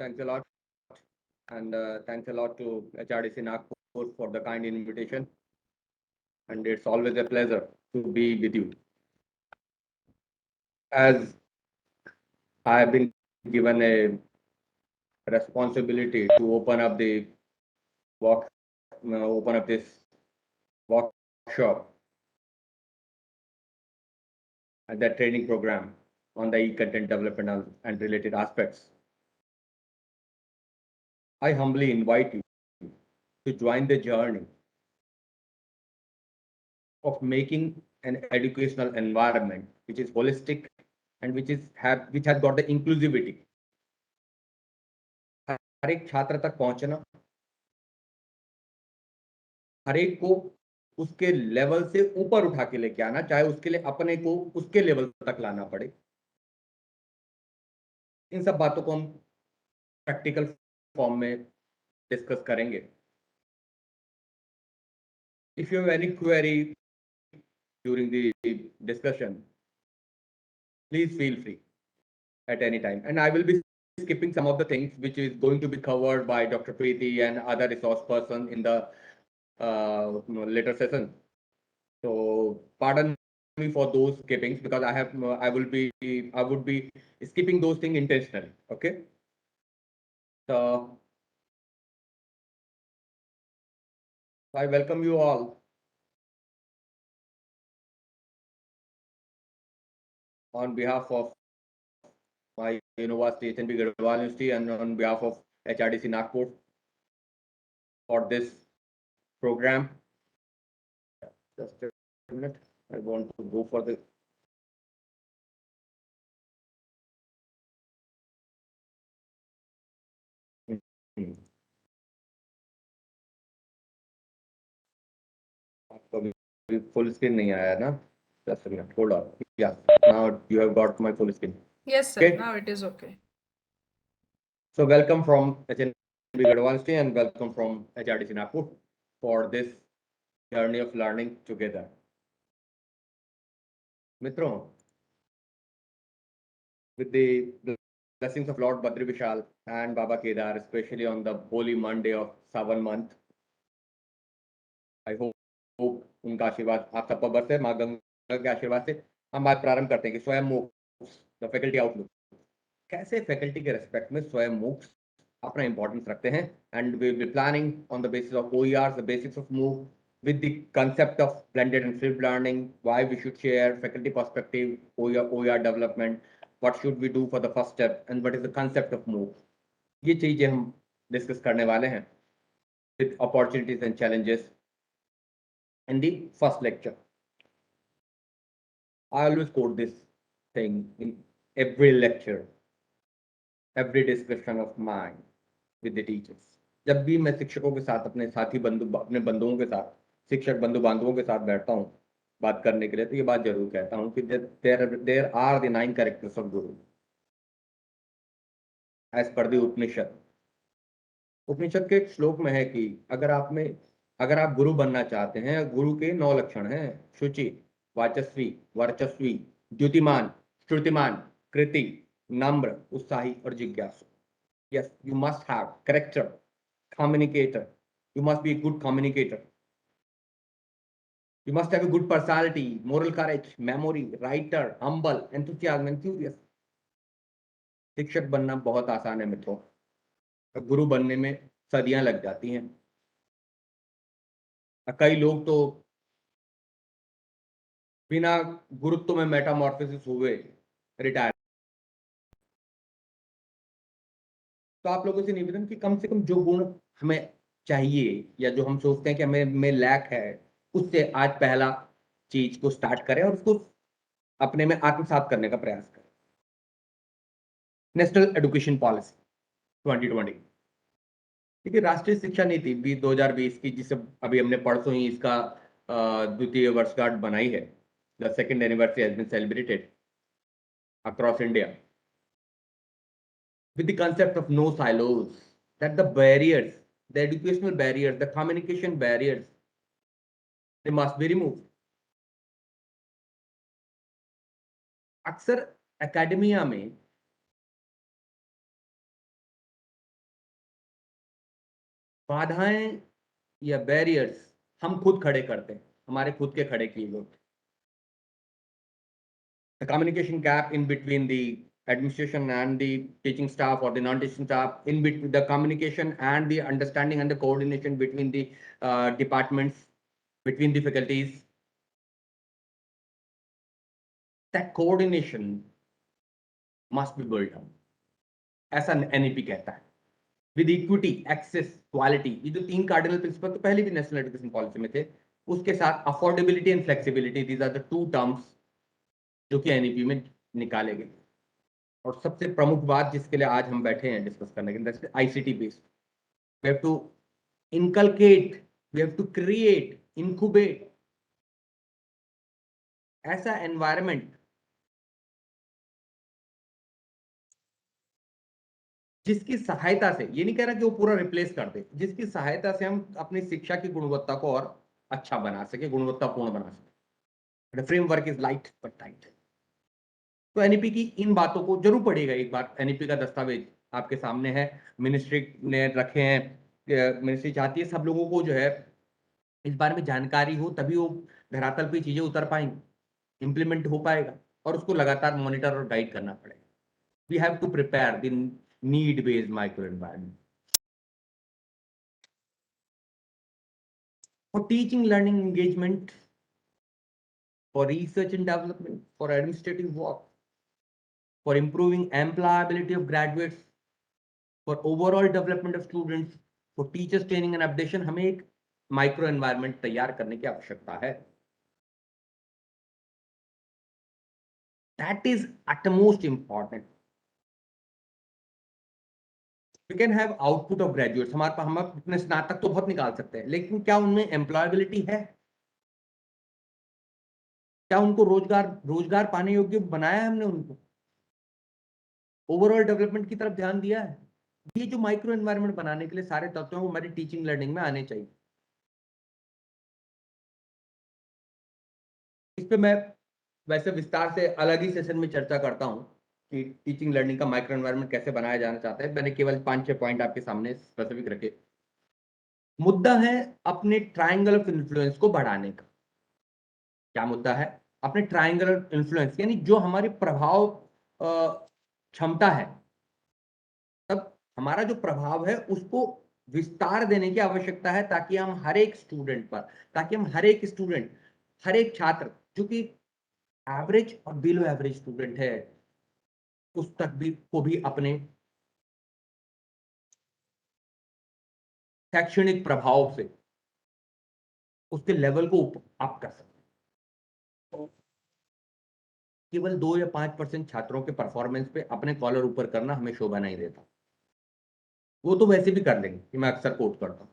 Thanks a lot, and thanks a lot to HRDC Nagpur for the kind invitation. And it's always a pleasure to be with you. As I have been given a responsibility to work, open up this workshop and the training program on the e-content development and related aspects. I humbly invite you to join the journey of making an educational environment which is holistic and which has got the inclusivity. हर एक छात्र तक पहुंचना, हर एक को उसके level से ऊपर उठा के लेके आना, चाहे उसके लिए अपने को उसके लेवल तक लाना पड़े। इन सब बातों को हम प्रैक्टिकल फॉर्म में डिस्कस करेंगे। If you have any query during the discussion, please feel free at any time. And I will be skipping some of the things which is going to be covered by Dr. Preeti and other resource person in the later session. So pardon me for those skippings because I would be skipping those things intentionally. Okay. So I welcome you all on behalf of my university, HNB Garhwal University, and on behalf of HRDC Nagpur for this program. Just a minute. I want to go for the full screen नहीं आया ना? Just a minute. Hold on. Yeah. Now you have got my full screen. Yes, sir. Okay. Now it is okay. So welcome from HNB Garhwal University and welcome from HRDC Nagpur for this journey of learning together. मित्रों, with the blessings of Lord Badri Vishal and Baba Kedar, especially on the holy Monday of Sawan month, I hope उनका आशीर्वाद आप सब पर बरसे। माँ गंगा के आशीर्वाद से हम बात प्रारंभ करते हैं कि Swayam MOOCs the faculty outlook कैसे फैकल्टी के रेस्पेक्ट में स्वयं मूक्स अपना इंपॉर्टेंस रखते हैं। And we will be planning on the basis of OERs, the basics of MOOC, with the concept of blended and flipped learning, why we should share faculty perspective, OER development, what should we do for the first step, and what is the concept of MOOC. ये चीजें हम discuss करने वाले हैं with opportunities and challenges in the first lecture. I always quote this thing in every lecture, every discussion of mine with the teachers. जब भी मैं शिक्षकों के साथ अपने बंधुओं के साथ शिक्षक बंधु बांधवों के साथ बैठता हूँ बात करने के लिए, तो ये बात जरूर कहता हूँ कि there are the 9 characters of guru as per the Upanishad. Upanishad के एक श्लोक में है कि अगर आप गुरु बनना चाहते हैं, गुरु के 9 लक्षण हैं: शुचि, वाचस्वी, वर्चस्वी, द्युतिमान, श्रुतिमान, कृति, नम्र, उत्साही और जिज्ञासु। Yes, you must have character, communicator. You must be a good communicator. You must have a good personality, moral courage, memory, writer, humble, enthusiasm, enthusiast. शिक्षक बनना बहुत आसान है मित्रों, गुरु बनने में सदियां लग जाती हैं। कई लोग तो बिना गुरुत्व में मेटामॉर्फोसिस हुए रिटायर। तो आप लोगों से निवेदन कि कम से कम जो गुण हमें चाहिए या जो हम सोचते हैं कि हमें में लैक है, उससे आज पहला चीज को स्टार्ट करें और उसको अपने में आत्मसात करने का प्रयास करें। नेशनल एजुकेशन पॉलिसी 2020, देखिए राष्ट्रीय शिक्षा नीति 2020 की, जिसे अभी हमने परसों ही इसका द्वितीय वर्षगांठ बनाई है। The second anniversary has been celebrated across India with the concept of no silos, that the barriers, the educational barriers, the communication barriers, they must be removed. अक्सर एकेडमिया में बाधाएं या बैरियर्स हम खुद खड़े करते हैं, हमारे खुद के खड़े किए हुए। The communication gap in between the administration and the teaching staff or the non-teaching staff, in between the communication and the understanding and the coordination between the departments, between the faculties, that coordination must be built up. ऐसा NEP कहता है। With equity, access, quality, ये जो 3 cardinal principal तो पहले भी national education policy में थे, उसके साथ affordability and flexibility, these are the 2 terms जो कि NEP में निकाले गए। और सबसे प्रमुख बात जिसके लिए आज हम बैठे हैं डिस्कस करने के लिए, ICT based. We have to inculcate, we have to create, incubate ऐसा एनवायरनमेंट जिसकी सहायता से, ये नहीं कह रहा कि वो पूरा रिप्लेस कर दे, जिसकी सहायता से हम अपनी शिक्षा की गुणवत्ता को और अच्छा बना सके, गुणवत्तापूर्ण बना सके। The framework is light but tight. तो एनईपी की इन बातों को जरूर पढ़िएगा एक बार। एनईपी का दस्तावेज आपके सामने है, मिनिस्ट्री ने रखे हैं। मिनिस्ट्री चाहती है सब लोगों को जो है इस बारे में जानकारी हो, तभी वो धरातल पे चीजें उतर पाएंगी, इंप्लीमेंट हो पाएगा, और उसको लगातार मॉनिटर और गाइड करना पड़ेगा। We have to prepare the need based micro environment for teaching learning engagement, for research and development, for administrative work, for improving employability of graduates, for overall development of students, for teachers training and updation, हमें एक micro environment तैयार करने की आवश्यकता है। That is utmost important. We can have output of graduates, हमारे पास हम अपने स्नातक तो बहुत निकाल सकते हैं, लेकिन क्या उनमें एम्प्लॉयबिलिटी है? क्या उनको रोजगार पाने योग्य बनाया है हमने उनको? ओवरऑल डेवलपमेंट की तरफ ध्यान दिया है? ये जो माइक्रो एनवायरनमेंट बनाने के लिए सारे तत्व हैं वो हमारी टीचिंग लर्निंग में आने चाहिए। इस पे मैं वैसे विस्तार से अलग ही सेशन में चर्चा करता हूँ कि टीचिंग लर्निंग का माइक्रो एनवायरनमेंट कैसे बनाया जाना चाहता है। मैंने केवल 5-6 पॉइंट आपके सामने स्पेसिफिक रखे। मुद्दा है अपने ट्रायंगल ऑफ इन्फ्लुएंस को बढ़ाने का। क्या मुद्दा है? अपने ट्रायंगल ऑफ इन्फ्लुएंस, यानी जो हमारी प्रभाव क्षमता है, तब हमारा जो प्रभाव है उसको विस्तार देने की आवश्यकता है, ताकि हम हर एक स्टूडेंट पर, ताकि हम हर एक स्टूडेंट, हर एक छात्र जो कि एवरेज और बिलो एवरेज स्टूडेंट है, उस तक भी को भी अपने शैक्षणिक प्रभाव से उसके लेवल को अप कर सकते हैं। केवल 2 या 5% छात्रों के परफॉर्मेंस पे अपने कॉलर ऊपर करना हमें शोभा नहीं देता। वो तो वैसे भी कर लेंगे, कि मैं अक्सर कोट करता हूँ।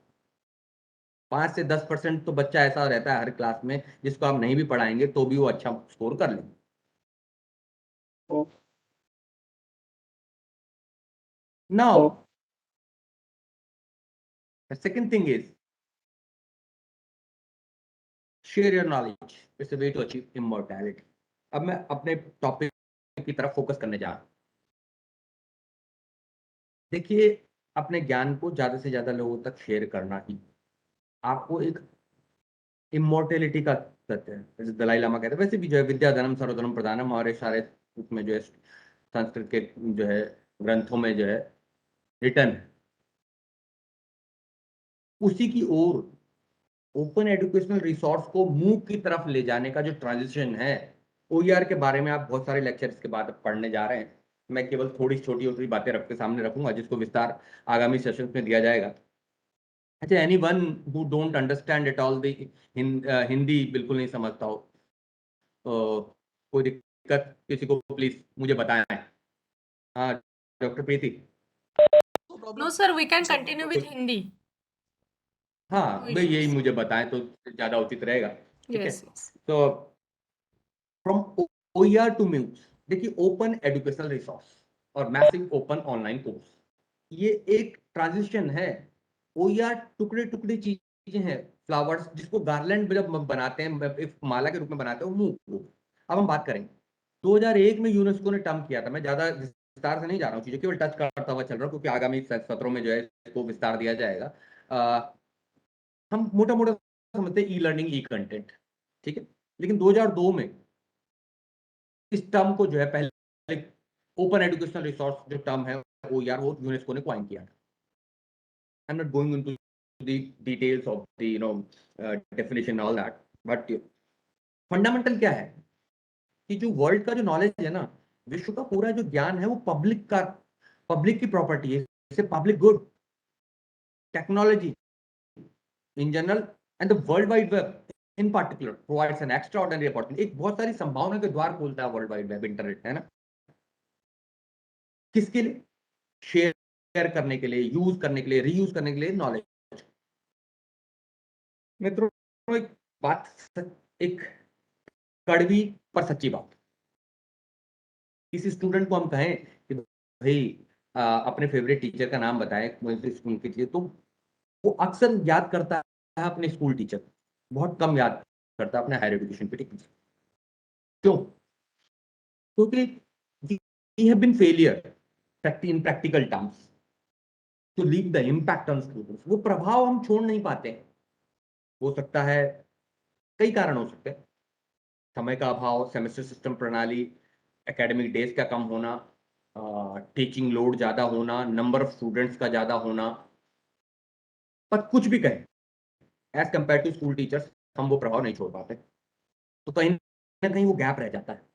5 से 10% तो बच्चा ऐसा रहता है हर क्लास में जिसको आप नहीं भी पढ़ाएंगे तो भी वो अच्छा स्कोर कर लेंगे। Now, the second thing is share your knowledge. It's a way to achieve immortality. अब मैं अपने टॉपिक की तरफ फोकस करने जा रहा हूं। देखिए, अपने ज्ञान को ज्यादा से ज्यादा लोगों तक शेयर करना ही आपको एक इमोर्टेलिटी का तथ्य है। जैसे दलाई लामा कहते हैं, वैसे भी जो है विद्या धनम सर्वधनम प्रधानम, और सारे उसमें जो है संस्कृत के जो है ग्रंथों में जो है रिटर्न है, उसी की ओर ओपन एजुकेशनल रिसोर्स को मूव की तरफ ले जाने का जो ट्रांजिशन है, OER के बारे में आप बहुत सारे लेक्चर्स के बाद पढ़ने जा रहे हैं। मैं केवल थोड़ी छोटी छोटी बातें आपके सामने रखूंगा, जिसको विस्तार आगामी सेशंस में दिया जाएगा। अच्छा, anyone who don't understand at all the Hindi बिल्कुल नहीं समझता हो, कोई दिक्कत किसी को प्लीज मुझे बताएं। हाँ, doctor Preeti. No, sir, we can continue with Hindi. हाँ, No भाई यही issues. मुझे बताएं तो ज्यादा उचित रहेगा। ठीक है, Yes, yes. तो फ्रॉम OER टू म्यूज, देखिए ओपन एजुकेशनल रिसोर्स और मैसिव ओपन ऑनलाइन कोर्स, ये एक ट्रांजिशन है। OER टुकड़े टुकड़े चीजें हैं, फ्लावर्स जिसको गार्लैंड जब बनाते हैं, एक माला के रूप में बनाते हैं, वो मूव। अब हम बात करेंगे 2001 में यूनेस्को ने टर्म किया था। मैं ज्यादा विस्तार से नहीं जा रहा हूँ, चीजें केवल टच करता हुआ चल रहा हूँ, क्योंकि आगामी सत्रों में जो है इसको विस्तार दिया जाएगा। हम मोटा मोटा समझते हैं ई लर्निंग ई कंटेंट, ठीक है, लेकिन 2002 में इस टर्म को जो है पहले ओपन एजुकेशनल रिसोर्स जो टर्म है वो यूनेस्को ने क्वाइन किया। I am not going into the details of the definition all that, but fundamental क्या है कि जो वर्ल्ड का जो नॉलेज है ना, विश्व का पूरा जो ज्ञान है वो पब्लिक की प्रॉपर्टी है, इसे public good, technology in general and the world wide web in particular provides N extraordinary opportunity. एक बहुत सारी संभावना के द्वार खोलता है वर्ल्ड वाइड वेब, इंटरनेट, है ना। किसके लिए? शेयर करने के लिए, यूज करने के लिए, रीयूज करने के लिए नॉलेज। मित्रों, एक बात, एक कड़वी पर सच्ची बात, किसी स्टूडेंट को हम कहें कि भाई अपने फेवरेट टीचर का नाम बताएं उनके लिए, तो वो अक्सर याद करता है अपने स्कूल टीचर, बहुत कम याद करता है अपने हायर एजुकेशन पे टीचर। क्यों? क्योंकि we have been failure in practical terms to leave the impact on students। वो प्रभाव हम छोड़ नहीं पाते। हो सकता है कई कारण हो सकते हैं, समय का अभाव, सेमेस्टर सिस्टम प्रणाली, एकेडमिक डेज का कम होना, टीचिंग लोड ज्यादा होना, नंबर ऑफ स्टूडेंट्स का ज्यादा होना, पर कुछ भी कहें, as compare to school teachers हम वो प्रभाव नहीं छोड़ पाते, तो कहीं ना कहीं वो गैप रह जाता है।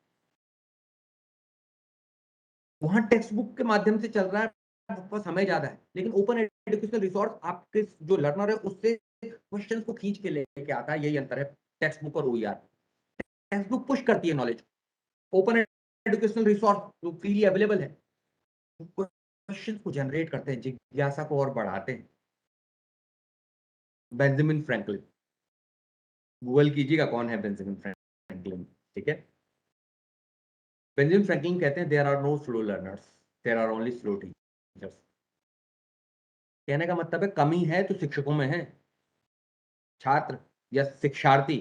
वहां टेक्स्ट बुक के माध्यम से चल रहा है, आपका समय ज्यादा है, लेकिन ओपन एजुकेशनल रिसोर्स आपके जो लर्नर है उससे क्वेश्चन को खींच के लेके आता है। यही अंतर है टेक्स्ट बुक और ओईआर। टेक्स्ट बुक पुश करती है नॉलेज, ओपन एजुकेशनल रिसोर्स जो फ्रीली अवेलेबल है क्वेश्चन को जनरेट करते हैं, जिज्ञासा को और बढ़ाते हैं। बेंजामिन फ्रैंकलिन, गूगल कीजिएगा कौन है बेंजामिन फ्रैंकलिन, ठीक है। बेंजामिन फ्रैंकलिन कहते हैं there are no slow learners, there are only slow teachers. कहने का मतलब है कमी है तो शिक्षकों में है। छात्र या शिक्षार्थी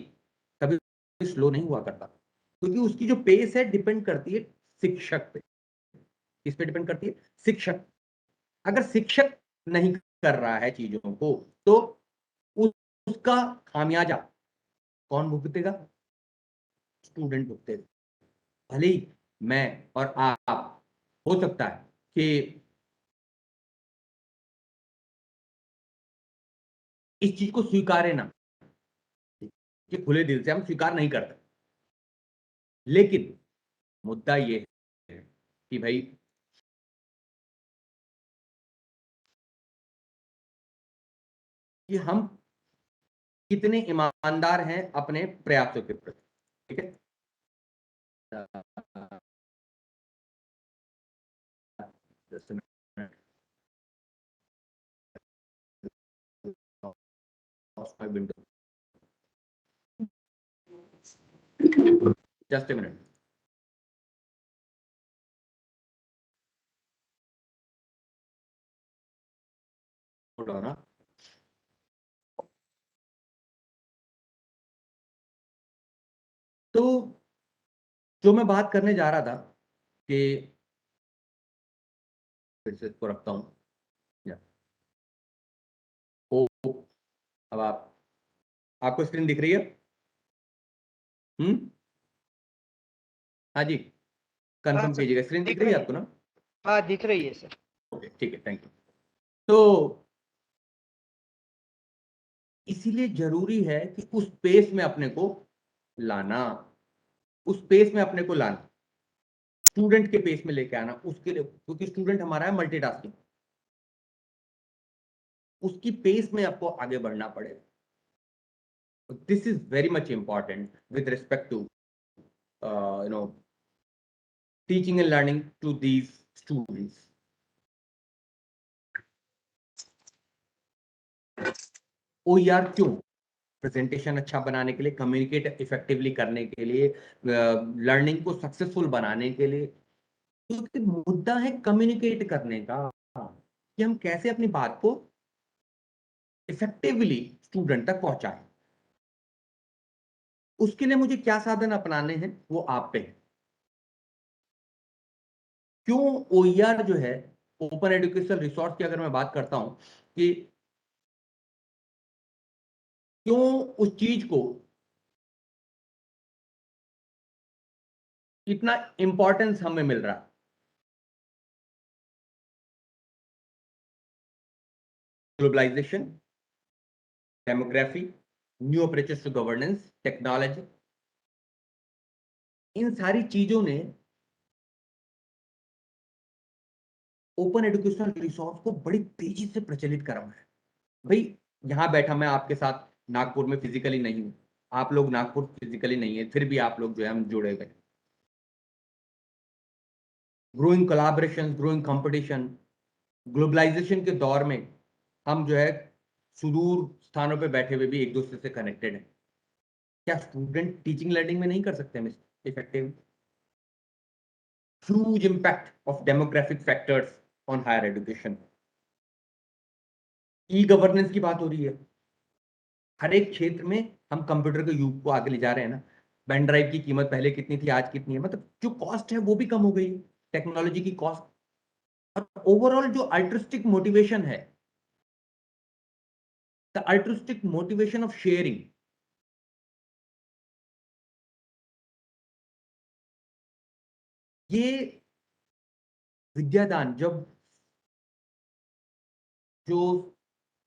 कभी स्लो नहीं हुआ करता, क्योंकि उसकी जो पेस है डिपेंड करती है शिक्षक पे। किस पे डिपेंड करती है? शिक्षक। अगर शिक्षक नहीं कर रहा है चीजों को, तो उसका खामियाजा कौन भुगतेगा? स्टूडेंट भुगतेगा। भले ही मैं और आप, हो सकता है कि इस चीज को स्वीकारे ना, कि खुले दिल से हम स्वीकार नहीं करते, लेकिन मुद्दा ये है कि भाई कि हम कितने ईमानदार हैं अपने प्रयासों के प्रति, ठीक है। Just a minute. Lost my window. Just a minute. Hold on, huh? तो जो मैं बात करने जा रहा था कि फिर से इसको रखता हूं, या ओ, अब आपको स्क्रीन दिख रही है? हाँ जी, हाँ कंफर्म सर, कीजिएगा, स्क्रीन दिख रही है आपको ना? हाँ दिख रही है सर। ओके, ठीक है, थैंक यू। तो इसीलिए जरूरी है कि उस पेस में अपने को लाना, उस पेस में अपने को लाना, स्टूडेंट के पेस में लेके आना उसके लिए, क्योंकि स्टूडेंट हमारा है मल्टीटास्किंग, उसकी पेस में आपको आगे बढ़ना पड़ेगा। This is very much important with respect to teaching and learning to these students. OER क्यों? प्रेजेंटेशन अच्छा बनाने के लिए, कम्युनिकेट इफेक्टिवली करने के लिए, लर्निंग को सक्सेसफुल बनाने के लिए। तो मुद्दा है कम्युनिकेट करने का, कि हम कैसे अपनी बात को इफेक्टिवली स्टूडेंट तक पहुंचाएं। उसके लिए मुझे क्या साधन अपनाने हैं वो आप पे है। क्यों OER जो है, ओपन एजुकेशनल रिसोर्स की अगर मैं बात करता हूं कि क्यों उस चीज को इतना इंपॉर्टेंस हमें मिल रहा है? Globalisation, demography, new approaches to governance, technology, इन सारी चीजों ने ओपन एजुकेशनल रिसोर्स को बड़ी तेजी से प्रचलित करा है। भाई यहां बैठा मैं आपके साथ नागपुर में फिजिकली नहीं हूं, आप लोग नागपुर फिजिकली नहीं है, फिर भी आप लोग जो है हम जुड़े हुए। Growing collaboration, growing competition, globalisation के दौर में हम जो है सुदूर स्थानों पे बैठे हुए भी एक दूसरे से कनेक्टेड हैं। क्या स्टूडेंट टीचिंग लर्निंग में नहीं कर सकते हम effective? Huge impact of demographic factors on higher education. E governance की बात हो रही है, हर एक क्षेत्र में हम कंप्यूटर के युग को आगे ले जा रहे हैं ना। पेन ड्राइव की कीमत पहले कितनी थी, आज कितनी है, मतलब जो कॉस्ट है वो भी कम हो गई, टेक्नोलॉजी की कॉस्ट। और ओवरऑल जो अल्ट्रिस्टिक मोटिवेशन है, the altruistic motivation of sharing, ये विद्यादान, जब जो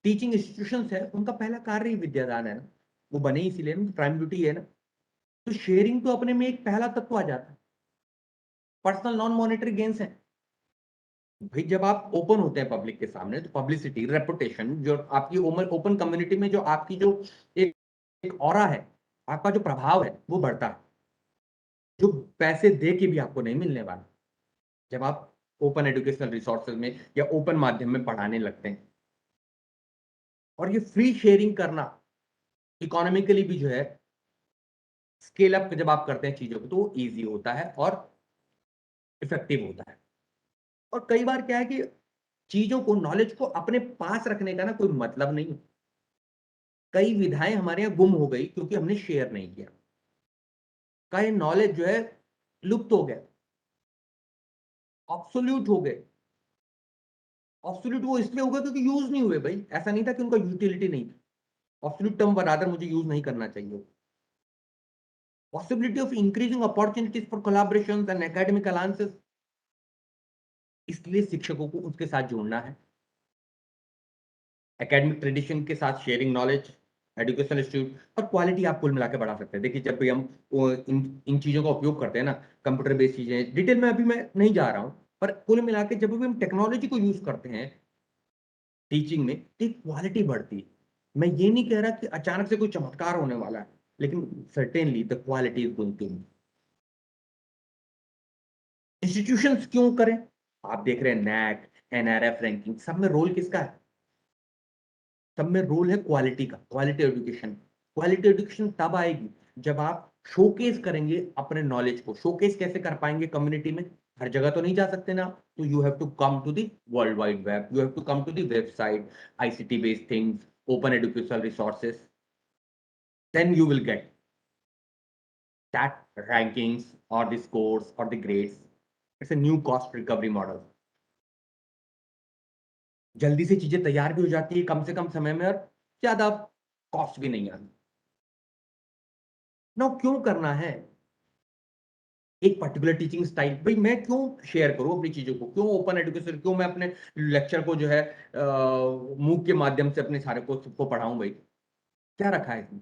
टीचिंग इंस्टीट्यूशंस है उनका पहला कार्य ही विद्यादान है ना, वो बने ही इसीलिए ना, प्राइम ड्यूटी है ना। तो शेयरिंग तो अपने में एक पहला तत्व आ जाता है। पर्सनल नॉन मॉनेटरी गेन्स है भाई, जब आप ओपन होते हैं पब्लिक के सामने तो पब्लिसिटी, रेपुटेशन, जो आपकी ओपन कम्युनिटी में जो आपकी जो एक एक ऑरा है, आपका जो प्रभाव है वो बढ़ता है, जो पैसे दे के भी आपको नहीं मिलने वाला जब आप ओपन एजुकेशनल रिसोर्सेज में या ओपन माध्यम में पढ़ाने लगते हैं। और ये फ्री शेयरिंग करना इकोनॉमिकली भी जो है स्केल अप जब आप करते हैं चीजों को तो ईजी होता है और इफेक्टिव होता है। और कई बार क्या है कि चीजों को, नॉलेज को अपने पास रखने का ना कोई मतलब नहीं। कई विधाएं हमारे यहाँ गुम हो गई क्योंकि हमने शेयर नहीं किया, कई नॉलेज जो है लुप्त हो गया, ऑब्सोल्यूट हो गए। ऑब्सोल्यूट वो इसलिए हो गया क्योंकि यूज नहीं हुए भाई, ऐसा नहीं था कि उनका यूटिलिटी नहीं था। ऑब्सोल्यूट टर्म बराबर मुझे यूज नहीं करना चाहिए। Possibility of increasing opportunities for collaborations and academic alliances, इसलिए शिक्षकों को उसके साथ जोड़ना है। एकेडमिक ट्रेडिशन के साथ शेयरिंग नॉलेज, एजुकेशन इंस्टीट्यूट और क्वालिटी आप कुल मिला के बढ़ा सकते हैं। देखिए जब भी हम इन चीजों का उपयोग करते हैं ना, कंप्यूटर बेस्ड चीजें, डिटेल में अभी मैं नहीं जा रहा हूं, पर कुल मिला के जब भी हम टेक्नोलॉजी को यूज करते हैं टीचिंग में तो क्वालिटी बढ़ती है। मैं ये नहीं कह रहा कि अचानक से कोई चमत्कार होने वाला है, लेकिन certainly the quality is going to. Institutions क्यों करें? आप देख रहे हैं नैक, एनआरएफ रैंकिंग, सब में रोल किसका है? सब में रोल है क्वालिटी का, क्वालिटी एजुकेशन। क्वालिटी एजुकेशन तब आएगी जब आप शोकेस करेंगे अपने नॉलेज को। शोकेस कैसे कर पाएंगे कम्युनिटी में? हर जगह तो नहीं जा सकते ना, तो you have to come to the world wide web, you have to come to the website, ICT based things, open educational resources, then you will get that rankings or the scores or the grades. It's a new cost recovery model. जल्दी से चीजें तैयार भी हो जाती है कम से कम समय में, और ज्यादा कॉस्ट भी नहीं आती। ना क्यों करना है एक पर्टिकुलर टीचिंग स्टाइल? भाई मैं क्यों शेयर करूं अपनी चीजों को? क्यों ओपन एजुकेशन, क्यों मैं अपने लेक्चर को जो है मूक के माध्यम से अपने सारे को सबको पढ़ाऊं? भाई क्या रखा है इसमें?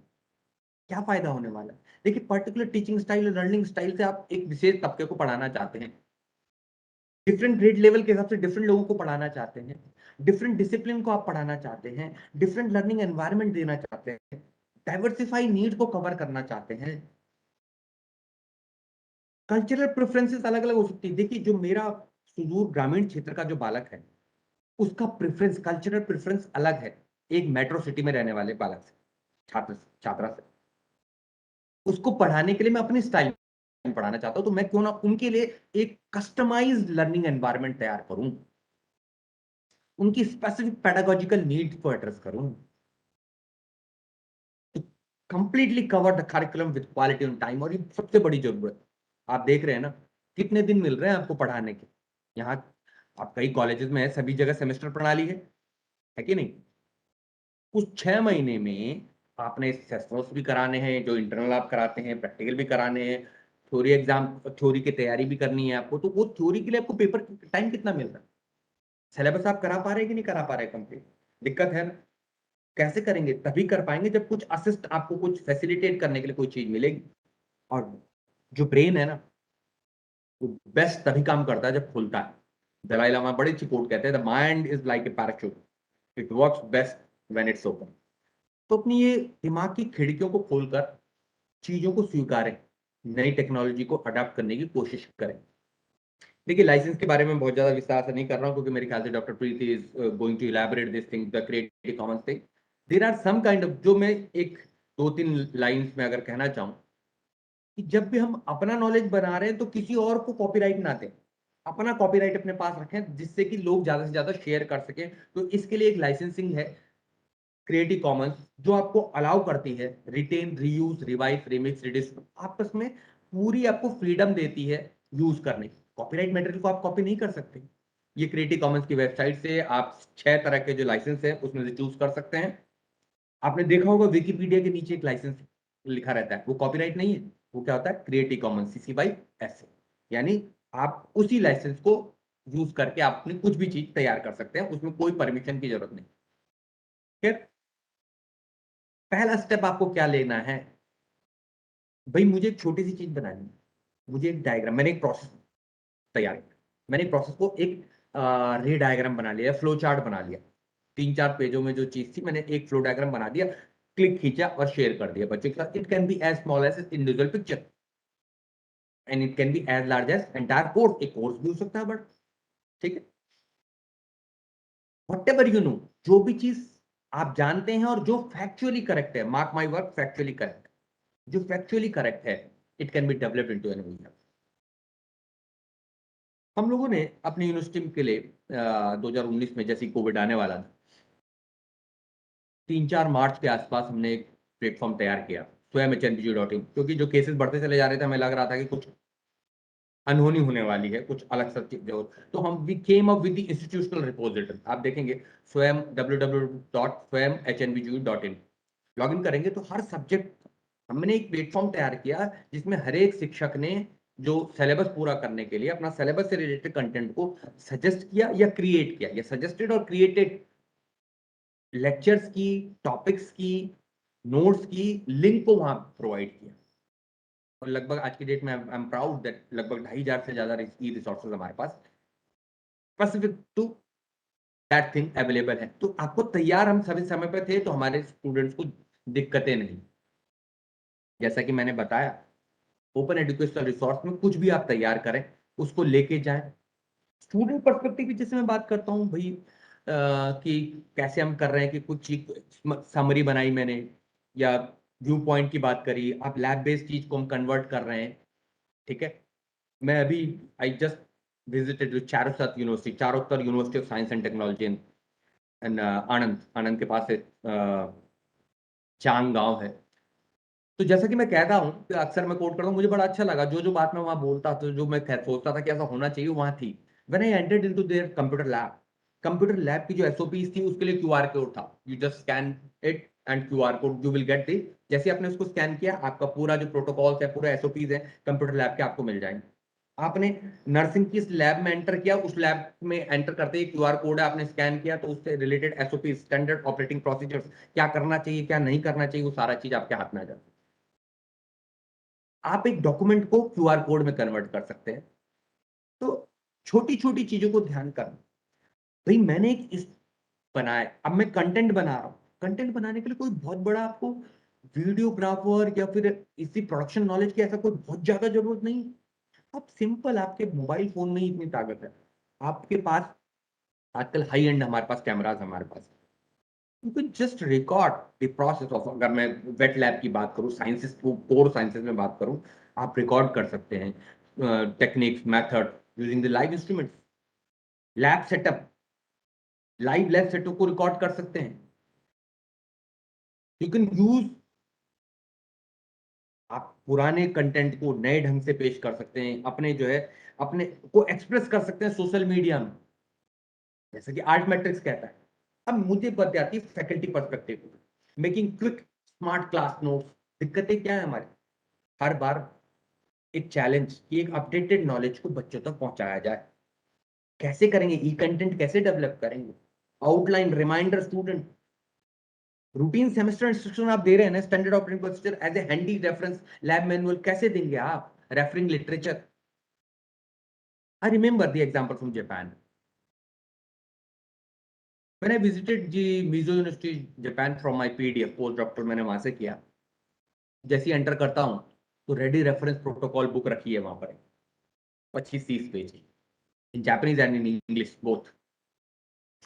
क्या फायदा होने वाला है? देखिए particular teaching style, learning style से आप एक विशेष तबके को पढ़ाना चाहते हैं, डिफरेंट ग्रेड लेवल के हिसाब से डिफरेंट लोगों को पढ़ाना चाहते हैं, डिफरेंट डिसिप्लिन को आप पढ़ाना चाहते हैं, डिफरेंट लर्निंग एनवायरनमेंट देना चाहते हैं, डाइवर्सिफाई नीड को कवर करना चाहते हैं। कल्चरल प्रेफरेंसेस अलग अलग हो सकती है। देखिए जो मेरा सुदूर ग्रामीण क्षेत्र का जो बालक है उसका प्रेफरेंस, कल्चरल प्रेफरेंस अलग है एक मेट्रो सिटी में रहने वाले बालक से, छात्र छात्रा से। उसको पढ़ाने के लिए मैं अपनी स्टाइल में पढ़ाना चाहता हूं, तो मैं क्यों ना उनके लिए एक कस्टमाइज्ड लर्निंग एनवायरनमेंट तैयार करूं, उनकी स्पेसिफिक पेडागोजिकल नीड्स को एड्रेस करूं, तो completely cover the curriculum with quality on time. और ये सबसे बड़ी जरूरत, आप देख रहे हैं ना कितने दिन मिल रहे हैं आपको पढ़ाने के। यहाँ आप कई कॉलेजेस में है, सभी जगह सेमेस्टर प्रणाली है कि नहीं? उस 6 महीने में आपने सेशनल्स भी कराने हैं, जो इंटरनल आप कराते हैं, प्रैक्टिकल भी कराने हैं, थ्योरी एग्जाम, थ्योरी की तैयारी भी करनी है आपको, तो वो थ्योरी के लिए आपको पेपर टाइम कितना मिल रहा है? सिलेबस आप करा पा रहे हैं कि नहीं करा पा रहे कंप्लीट? दिक्कत है ना। कैसे करेंगे? तभी कर पाएंगे जब कुछ असिस्ट, आपको कुछ फैसिलिटेट करने के लिए कोई चीज मिलेगी। और जो ब्रेन है ना, वो बेस्ट तभी काम करता है जब खुलता है। दलाई लामा बड़ी अच्छी कोट कहते हैं, the mind is like a parachute, it works best when it's open. तो अपनी ये दिमाग की खिड़कियों को खोलकर चीजों को स्वीकारें, नई टेक्नोलॉजी को अडाप्ट करने की कोशिश करें। देखिए, लाइसेंस के बारे में बहुत ज्यादा विस्तार से नहीं कर रहा हूं, क्योंकि मेरे ख्याल से doctor Preeti is going to elaborate this thing, the Creative Commons thing. There are some kind of, जो मैं एक दो तीन लाइंस में अगर कहना चाहूं, कि जब भी हम अपना नॉलेज बना रहे हैं तो किसी और को कॉपीराइट ना दें, अपना कॉपीराइट अपने पास रखें, जिससे कि लोग ज्यादा से ज्यादा शेयर कर सकें। तो इसके लिए एक लाइसेंसिंग है, क्रिएटिव कॉमन्स, जो आपको अलाउ करती है retain, reuse, revise, remix, redistribute, आपस में पूरी आपको फ्रीडम देती है यूज करने की। कॉपीराइट मटेरियल को आप कॉपी नहीं कर सकते। ये क्रिएटिव कॉमन्स की वेबसाइट से आप 6 तरह के जो लाइसेंस है उसमें से चूज कर सकते हैं। आपने देखा होगा विकिपीडिया के नीचे एक लाइसेंस लिखा रहता है, वो कॉपीराइट नहीं है, वो क्या होता है? Creative Commons CC by S. यानी आप उसी लाइसेंस को यूज करके आप अपनी कुछ भी चीज तैयार कर सकते हैं, उसमें कोई परमिशन की जरूरत नहीं। ठीक, पहला स्टेप आपको क्या लेना है? भाई मुझे एक छोटी सी चीज बनानी है, मुझे एक डायग्राम, मैंने एक प्रोसेस तैयार किया, मैंने एक प्रोसेस को एक रे डायग्राम बना लिया, फ्लो चार्ट बना लिया। 3-4 पेजों में जो चीज थी, मैंने एक फ्लो डायग्राम बना दिया, क्लिक खींचा और शेयर कर दिया बच्चों के साथ। It can be as small as individual picture and it can be as large as entire course. एक कोर्स भी हो सकता है बट, ठीक है। वट एवर यू नो, जो भी चीज आप जानते हैं और जो फैक्चुअली करेक्ट है, mark my word, factually correct, जो फैक्चुअली करेक्ट है, it can be developed into an media. हम लोगों ने अपनी यूनिवर्सिटी के लिए 2019 में, जैसे कोविड आने वाला था, 3-4 मार्च के आसपास हमने एक प्लेटफॉर्म तैयार किया, स्वयं HNBG.in, क्योंकि जो केसेस बढ़ते चले जा रहे थे, हमें लग रहा था कि कुछ अनहोनी होने वाली है, कुछ अलग सा चीज हो। तो हम we came up with the institutional repository. आप देखेंगे स्वयं www.swayamhnbgu.in लॉगिन करेंगे तो हर सब्जेक्ट हमने एक प्लेटफॉर्म तैयार किया, जिसमें हर एक शिक्षक ने जो सिलेबस पूरा करने के लिए अपना सिलेबस से रिलेटेड कंटेंट को सजेस्ट किया या क्रिएट किया, या सजेस्टेड और क्रिएटेड लेक्चर्स की, टॉपिक्स की, नोट्स की लिंक को वहां प्रोवाइड किया। और लगभग आज की डेट में आई एम प्राउड दैट लगभग 2,500 से ज्यादा ई रिसोर्सेज हमारे पास specific to that thing available है। तो आपको तैयार हम सभी समय पे थे, तो हमारे स्टूडेंट्स को दिक्कतें नहीं। जैसा कि मैंने बताया, ओपन एजुकेशनल रिसोर्स में कुछ भी आप तैयार करें, उसको लेके जाएं। स्टूडेंट पर्सपेक्टिव की जैसे मैं बात करता हूँ भाई, कि कैसे हम कर रहे हैं, कि कुछ समरी बनाई मैंने, या व्यू पॉइंट की बात करी, आप लैब बेस्ड चीज को हम कन्वर्ट कर रहे हैं। ठीक है, मैं अभी I just visited CHARUSAT university, Charotar university of science and technology in Anand, Anand के पास से चांग गांव है। तो जैसा कि मैं कहता हूँ कि अक्सर मैं कोट करता हूँ, मुझे बड़ा अच्छा लगा जो जो बात मैं वहां बोलता था, जो मैं सोचता था कि ऐसा होना चाहिए, वहां थी। When I entered into their computer lab की जो एसओपीज थी, उसके लिए क्यूआर कोड था। You just scan it and QR code you will get the. जैसे आपने उसको स्कैन किया, आपका पूरा जो प्रोटोकॉल्स है, पूरा एसओपीज है कंप्यूटर लैब के, आपको मिल जाएंगे। आपने नर्सिंग की लैब में एंटर किया, उस लैब में एंटर करते ही क्यूआर कोड है, आपने स्कैन किया, तो उससे related SOP, standard operating procedures, क्या करना चाहिए क्या नहीं करना चाहिए, वो सारा चीज आपके हाथ में आ जाता है। आप एक डॉक्यूमेंट को क्यूआर कोड में कन्वर्ट कर सकते हैं। तो छोटी छोटी चीजों को ध्यान करना। भाई मैंने एक इस बनाया, अब मैं कंटेंट बना रहा हूं, कंटेंट बनाने के लिए कोई बहुत बड़ा आपको वीडियोग्राफर या फिर इसी प्रोडक्शन नॉलेज की ऐसा कोई बहुत ज्यादा जरूरत नहीं। आप सिंपल, आपके मोबाइल फोन में ही इतनी ताकत है, आपके पास आजकल हाई एंड हमारे पास कैमराज, हमारे पास you can just record the process of, अगर मैं वेट लैब की बात करूं, साइंसेस को, कोर साइंसेस में बात करूं, आप रिकॉर्ड कर सकते हैं techniques, method using the live instruments. Lab setup, live lab setup को रिकॉर्ड कर सकते हैं। यू कैन यूज, आप पुराने कंटेंट को नए ढंग से पेश कर सकते हैं, अपने जो है अपने को एक्सप्रेस कर सकते हैं सोशल मीडिया में, जैसे कि आर्ट मैट्रिक्स कहता है। अब मुझे बात आती है faculty perspective, making quick smart class notes. दिक्कतें क्या है हमारी, हर बार एक चैलेंज कि एक अपडेटेड नॉलेज को बच्चों तक पहुंचाया जाए। कैसे करेंगे, ई कंटेंट कैसे डेवलप करेंगे, outline, reminder, student routine, semester instruction आप दे रहे हैं ना, standard operating procedure as a handy reference, lab manual कैसे देंगे आप, referring literature. I remember the example from Japan. मैंने विजिटेड जी मिजो university Japan from my PDF post doctor, मैंने वहां से किया। जैसे ही एंटर करता हूं तो रेडी रेफरेंस प्रोटोकॉल बुक रखी है वहां पर, 25-30 पेज की, इन Japanese and in English both.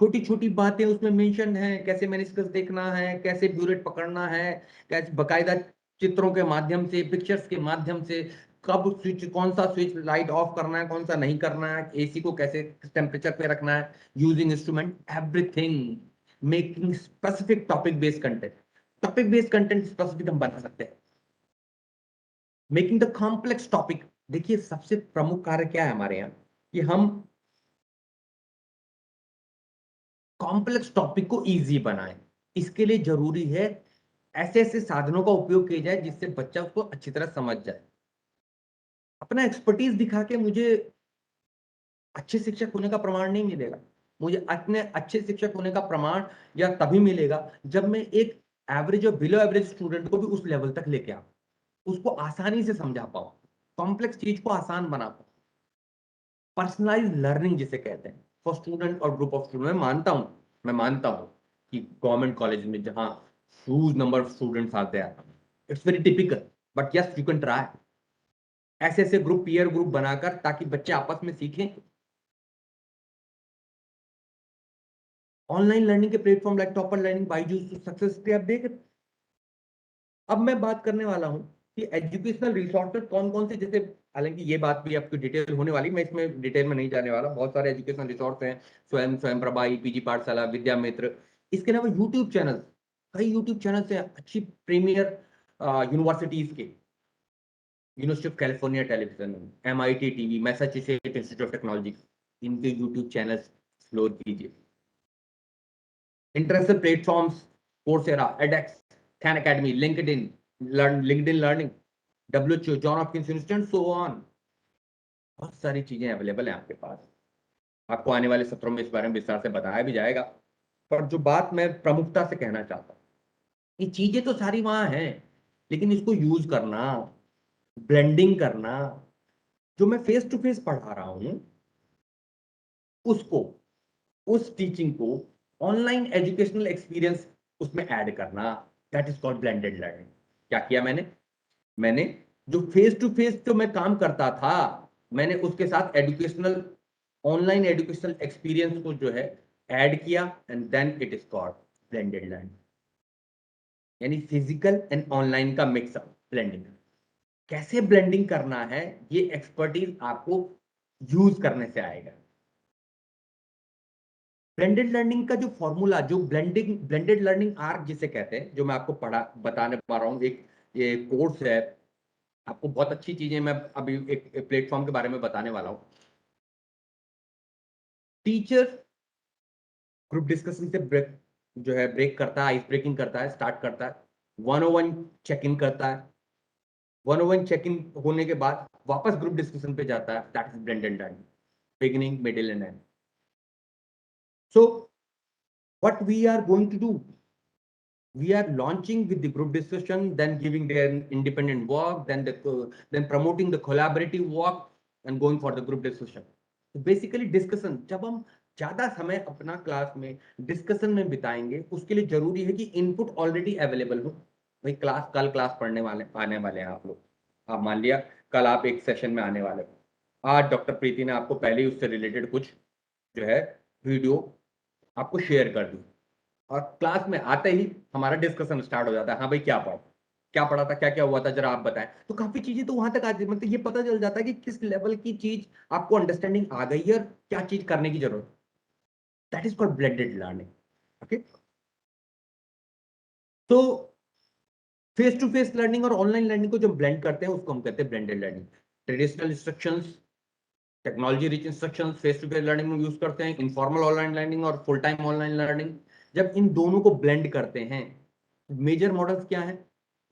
छोटी छोटी बातें उसमें मेंशन है, कैसे मेनिस्कस देखना है, कैसे ब्यूरेट पकड़ना है, कैसे बकायदा चित्रों के माध्यम से, पिक्चर्स के माध्यम से, कब स्विच, कौन सा स्विच लाइट ऑफ करना है, कौन सा नहीं करना है, एसी को कैसे टेम्परेचर पे रखना है, using instrument, everything. Making specific topic based content, topic based content specific हम बना सकते हैं। मेकिंग द कॉम्प्लेक्स टॉपिक, देखिए सबसे प्रमुख कार्य क्या है हमारे यहाँ कि हम कॉम्प्लेक्स टॉपिक को इजी बनाएं। इसके लिए जरूरी है ऐसे ऐसे साधनों का उपयोग किया जाए जिससे बच्चा उसको अच्छी तरह समझ जाए। अपना एक्सपर्टीज दिखा के मुझे अच्छे शिक्षक होने का प्रमाण नहीं मिलेगा। मुझे अपने अच्छे शिक्षक होने का प्रमाण या तभी मिलेगा जब मैं एक एवरेज और बिलो एवरेज स्टूडेंट को भी उस लेवल तक लेके आऊं, उसको आसानी से समझा पाऊं, कॉम्प्लेक्स चीज को आसान बना पाऊं। पर्सनलाइज लर्निंग जिसे कहते हैं फॉर स्टूडेंट और ग्रुप ऑफ स्टूडेंट। मैं मानता हूं कि गवर्नमेंट कॉलेज में जहां ह्यूज नंबर ऑफ स्टूडेंट्स आते हैं, it's very typical, but yes you can try ऐसे ऐसे ग्रुप, पीयर ग्रुप बनाकर, ताकि बच्चे आपस में सीखें। ऑनलाइन लर्निंग के platform like topper learning, Byju's, success आप देख। अब मैं बात करने वाला हूं कि एजुकेशनल रिसोर्सेज कौन कौन से, जैसे हालांकि ये बात भी आपकी डिटेल होने वाली, मैं इसमें डिटेल में नहीं जाने वाला। बहुत सारे एजुकेशनल रिसोर्स हैं, स्वयं प्रभा, पीजी पाठशाला, विद्या मित्र। इसके अलावा यूट्यूब चैनल, कई यूट्यूब चैनल हैं अच्छी प्रीमियर यूनिवर्सिटीज के, university of California television, MIT TV, Massachusetts institute of technology, इनके यूट्यूब चैनल एक्सप्लोर कीजिए। Interested platforms, Coursera, एडेक्स, Khan academy, LinkedIn learning, WHO, John Hopkins university, so on. बहुत सारी चीजें available हैं आपके पास। आपको आने वाले सत्रों में इस बारे में विस्तार से बताया भी जाएगा। पर जो बात मैं प्रमुखता से कहना चाहता हूँ, ये चीजें तो सारी वहां हैं, लेकिन इसको यूज करना, ब्लेंडिंग करना, जो मैं फेस टू फेस पढ़ा रहा हूं उसको, उस टीचिंग को ऑनलाइन एजुकेशनल एक्सपीरियंस उसमें ऐड करना, that is called blended learning. क्या किया मैंने जो फेस टू फेस जो मैं काम करता था, मैंने उसके साथ एजुकेशनल, ऑनलाइन एजुकेशनल एक्सपीरियंस को जो है ऐड किया, and then it is called blended learning. यानी फिजिकल एंड ऑनलाइन का मिक्सअप, ब्लेंडिंग। कैसे ब्लेंडिंग करना है, ये एक्सपर्टीज आपको यूज करने से आएगा। ब्लेंडेड लर्निंग का जो फॉर्मूला, जो ब्लेंडेड लर्निंग आर्क जिसे कहते हैं, जो मैं आपको बताने पा रहा हूँ, एक ये कोर्स है, आपको बहुत अच्छी चीजें मैं अभी एक प्लेटफॉर्म के बारे में बताने वाला हूँ। टीचर ग्रुप डिस्कशन से ब्रेक करता है, आइस ब्रेकिंग करता है, स्टार्ट करता है, 101 चेक इन करता है, 101 चेक इन होने के बाद वापस ग्रुप डिस्कशन पे जाता है, that is blended learning, beginning, middle and end. So what we are going to do, we are launching with the group discussion, then giving their independent work, then promoting the collaborative work and going for the group discussion. So basically discussion, जब हम ज्यादा समय अपना class में discussion में बिताएंगे, उसके लिए जरूरी है कि इनपुट ऑलरेडी अवेलेबल हो। भाई कल क्लास पढ़ने वाले आने वाले हैं आप लोग, आप मान लिया कल आप एक सेशन में आने वाले, आज डॉक्टर प्रीति ने आपको पहले ही उससे रिलेटेड कुछ जो है वीडियो आपको शेयर कर दी, और क्लास में आते ही हमारा डिस्कशन स्टार्ट हो जाता है। हाँ भाई क्या पढ़ा था, क्या क्या हुआ था, जरा आप बताएं। तो काफी चीजें तो वहां तक आती है, मतलब ये पता चल जाता है कि किस लेवल की चीज आपको अंडरस्टैंडिंग आ गई है और क्या चीज करने की जरूरत। That is called blended learning. Okay, तो फेस टू फेस लर्निंग और ऑनलाइन लर्निंग को जब ब्लेंड करते हैं उसको हम कहते हैं blended learning. Traditional instructions, technology rich instructions face to face learning में यूज करते हैं, इनफॉर्मल ऑनलाइन लर्निंग और फुल टाइम ऑनलाइन लर्निंग। जब इन दोनों को ब्लेंड करते हैं मेजर मॉडल्स क्या हैं?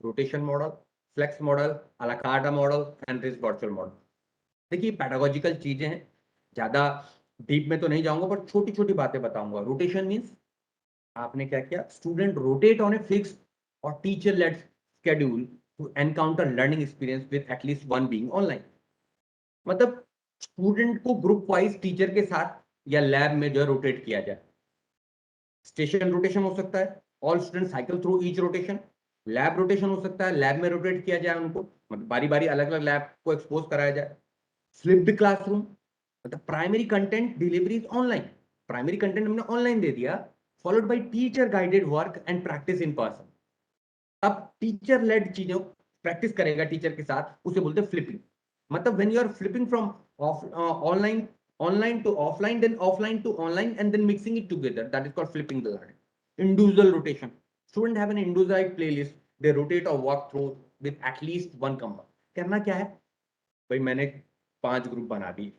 रोटेशन मॉडल, फ्लेक्स मॉडल, अला carte model, enriched virtual model. देखिए पैडागोजिकल चीजें हैं, ज्यादा डीप में तो नहीं जाऊंगा, पर छोटी छोटी बातें बताऊंगा। रोटेशन मींस आपने क्या किया, student rotate on a fix और teacher led schedule to encounter learning experience with at least one being online। मतलब स्टूडेंट को ग्रुप वाइज टीचर के साथ या लैब में जो है रोटेट किया जाए। स्टेशन रोटेशन हो सकता है, all student cycle through each rotation. Lab rotation हो सकता है, लैब में रोटेट किया जाए उनको, मतलब बारी बारी अलग अलग लैब को एक्सपोज कराया जाए। फ्लिप्ड क्लासरूम, मतलब primary content delivery online, primary content हमने ऑनलाइन दे दिया, followed by teacher guided work and practice in person. अब टीचर लेड चीजों प्रैक्टिस करेगा टीचर के साथ, उसे बोलते हैं फ्लिपिंग। मतलब when you are flipping from online online to offline, then offline to online, and then mixing it together, that is called flipping the learning। Individual rotation, student have an individual playlist, they rotate or walk through with at least one cover। करना क्या है भाई, मैंने 5 group बना दिए,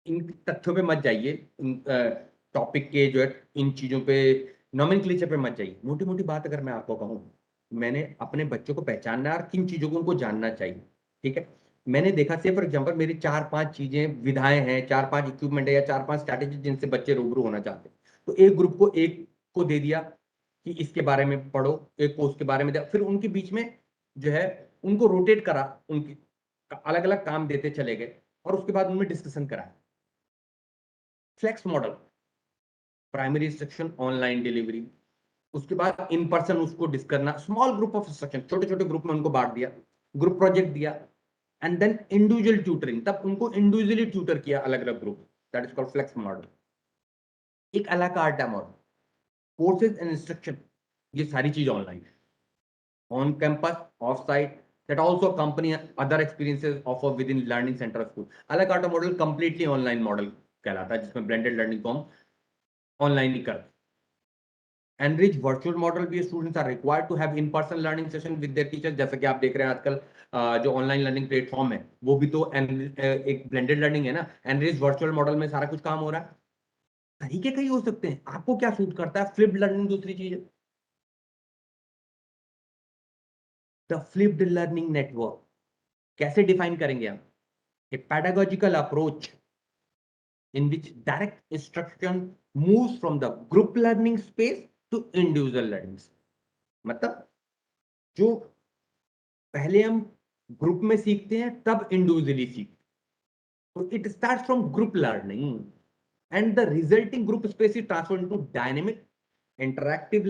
इन तथ्यों पे मत जाइए, टॉपिक के जो है इन चीजों पे, नॉमेनक्लेचर पे मत जाइए। मोटी मोटी बात अगर मैं आपको कहूँ, मैंने अपने बच्चों को पहचानना और किन चीजों को उनको जानना चाहिए, ठीक है। मैंने देखा से फॉर एग्जांपल मेरी 4-5 चीजें विधाएं हैं, 4-5 इक्विपमेंट है या 4-5 स्ट्रैटेजी जिनसे बच्चे रूबरू होना चाहते हैं। तो एक ग्रुप को एक को दे दिया कि इसके बारे में पढ़ो, एक को उसके बारे में दिया, फिर उनके बीच में जो है उनको रोटेट करा, उनकी अलग अलग काम देते चले गए और उसके बाद उनमें डिस्कशन कराया। Flex model, primary instruction online delivery, उसके बाद इन पर्सन उसको डिस्कस करना, स्मॉल ग्रुप ऑफ इंस्ट्रक्शन, छोटे छोटे ग्रुप में उनको बांट दिया, ग्रुप प्रोजेक्ट दिया, एंड देन इंडिविजुअल ट्यूटरिंग, तब उनको इंडिविजुअली ट्यूटर किया अलग अलग group, that is called flex model. एक a la carte model, courses and instruction, ये सारी चीज ऑनलाइन है, on campus, off site, that also accompany other experiences offered within learning center of school। अला carte model completely online model कहलाता है, जिसमें blended learning को हम ऑनलाइन ही करते हैं। Enrich virtual model भी students are required to have in-person learning session with their teachers। जैसा कि आप देख रहे हैं आजकल जो ऑनलाइन लर्निंग प्लेटफॉर्म है वो भी तो एक ब्लेंडेड लर्निंग है ना। एनरिच वर्चुअल मॉडल में सारा कुछ काम हो रहा है। तरीके कई हो सकते हैं, आपको क्या सूट करता है। फ्लिप्ड लर्निंग दूसरी चीज है, द फ्लिप्ड लर्निंग नेटवर्क कैसे डिफाइन करेंगे हम? A pedagogical approach in which direct instruction moves from the group learning space to individual learning space। मतलब जो पहले हम ग्रुप में सीखते हैं तब इंडिविजुअली सीखते हैं, तो it starts from group learning and the resulting group space is transferred into dynamic interactive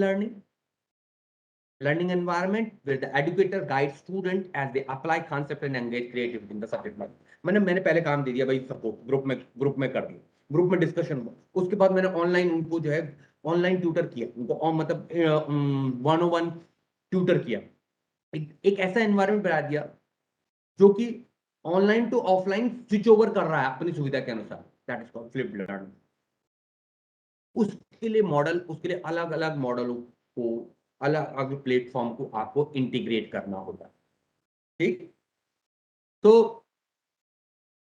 learning environment where the educator guides student as they apply concept and engage creativity in the subject matter। मैंने पहले काम दे दिया भाई सबको, group में कर दिया, group में डिस्कशन हुआ, उसके बाद मैंने ऑनलाइन उनको जो है ऑनलाइन ट्यूटर किया, उनको मतलब 101 ट्यूटर किया, एक ऐसा एनवायरनमेंट बना दिया जो कि online to offline switch over कर रहा है अपनी सुविधा के अनुसार, that is called flipped learning. उसके लिए मॉडल, उसके लिए अलग अलग मॉडलों को, अलग अलग प्लेटफॉर्म को आपको इंटीग्रेट करना होगा, ठीक। तो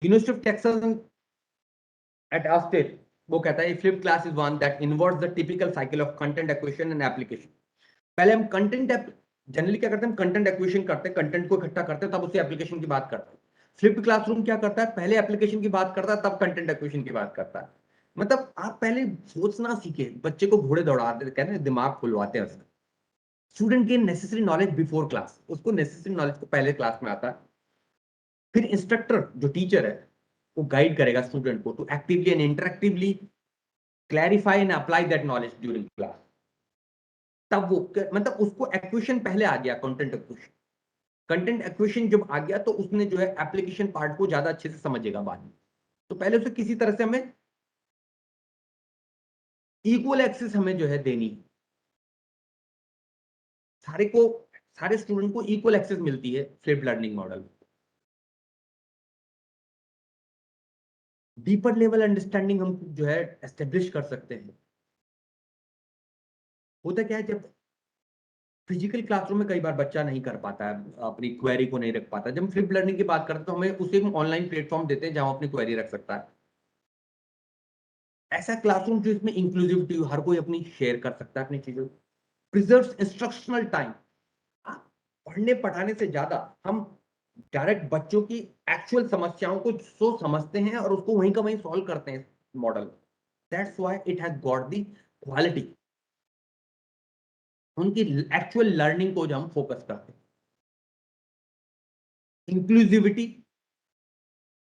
university of Texas at Austin वो कहता है flip class is one that inverts the typical cycle of content acquisition and application. पहले हम कंटेंट जनरली क्या करते हैं, हम कंटेंट एक्विजिशन करते हैं, कंटेंट को इकट्ठा करते हैं, तब उसे एप्लीकेशन की बात करते हैं। फ्लिप्ड क्लासरूम क्या करता है, पहले एप्लीकेशन की बात करता है तब कंटेंट एक्विजिशन की बात करता है। मतलब आप पहले सोचना सीखे, बच्चे को घोड़े दौड़ाते, कहते हैं दिमाग खुलवाते हैं उसका। Student gain necessary knowledge before class, उसको नेसेसरी नॉलेज को पहले क्लास में आता है। फिर इंस्ट्रक्टर जो टीचर है वो गाइड करेगा स्टूडेंट को to actively and interactively clarify and apply that knowledge during class. तब वो मतलब उसको एक्विजिशन पहले आ गया, कंटेंट एक्विजिशन। कंटेंट एक्विजिशन जब आ गया तो उसने जो है एप्लीकेशन पार्ट को ज्यादा अच्छे से समझेगा बाद में। तो पहले उसे किसी तरह से हमें इक्वल एक्सेस हमें जो है देनी, सारे स्टूडेंट को इक्वल एक्सेस मिलती है flipped learning model. Deeper level understanding हम जो है एस्टेब्लिश कर सकते हैं। होता क्या है, जब फिजिकल क्लासरूम में कई बार बच्चा नहीं कर पाता है, अपनी क्वेरी को नहीं रख पाता, जब हम फ्लिप लर्निंग की बात करते हैं तो हमें उसे ऑनलाइन प्लेटफॉर्म देते हैं जहां अपनी क्वेरी रख सकता है। ऐसा क्लासरूम जो इसमें इंक्लूसिविटी, हर कोई अपनी शेयर कर सकता है अपनी चीजों। Preserves instructional time. पढ़ने पढ़ाने से ज्यादा हम डायरेक्ट बच्चों की एक्चुअल समस्याओं को समझते हैं और उसको वहीं का वहीं सॉल्व करते हैं model. That's why it has got the quality. उनकी एक्चुअल लर्निंग को जो हम फोकस करते हैं। इंक्लूसिविटी,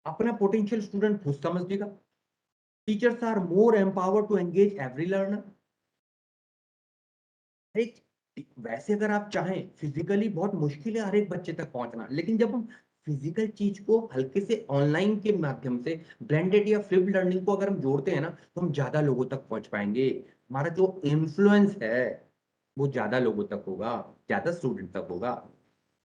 अपना पोटेंशियल स्टूडेंट खुद समझेगा। Teachers are more empowered to engage every learner. वैसे अगर आप चाहें फिजिकली बहुत मुश्किल है हर एक बच्चे तक पहुंचना, लेकिन जब हम फिजिकल चीज को हल्के से ऑनलाइन के माध्यम से ब्लेंडेड या फ्लिप लर्निंग को अगर हम जोड़ते हैं ना, तो हम ज्यादा लोगों तक पहुंच पाएंगे। हमारा जो इन्फ्लुएंस है वो ज्यादा लोगों तक होगा, ज्यादा स्टूडेंट तक होगा।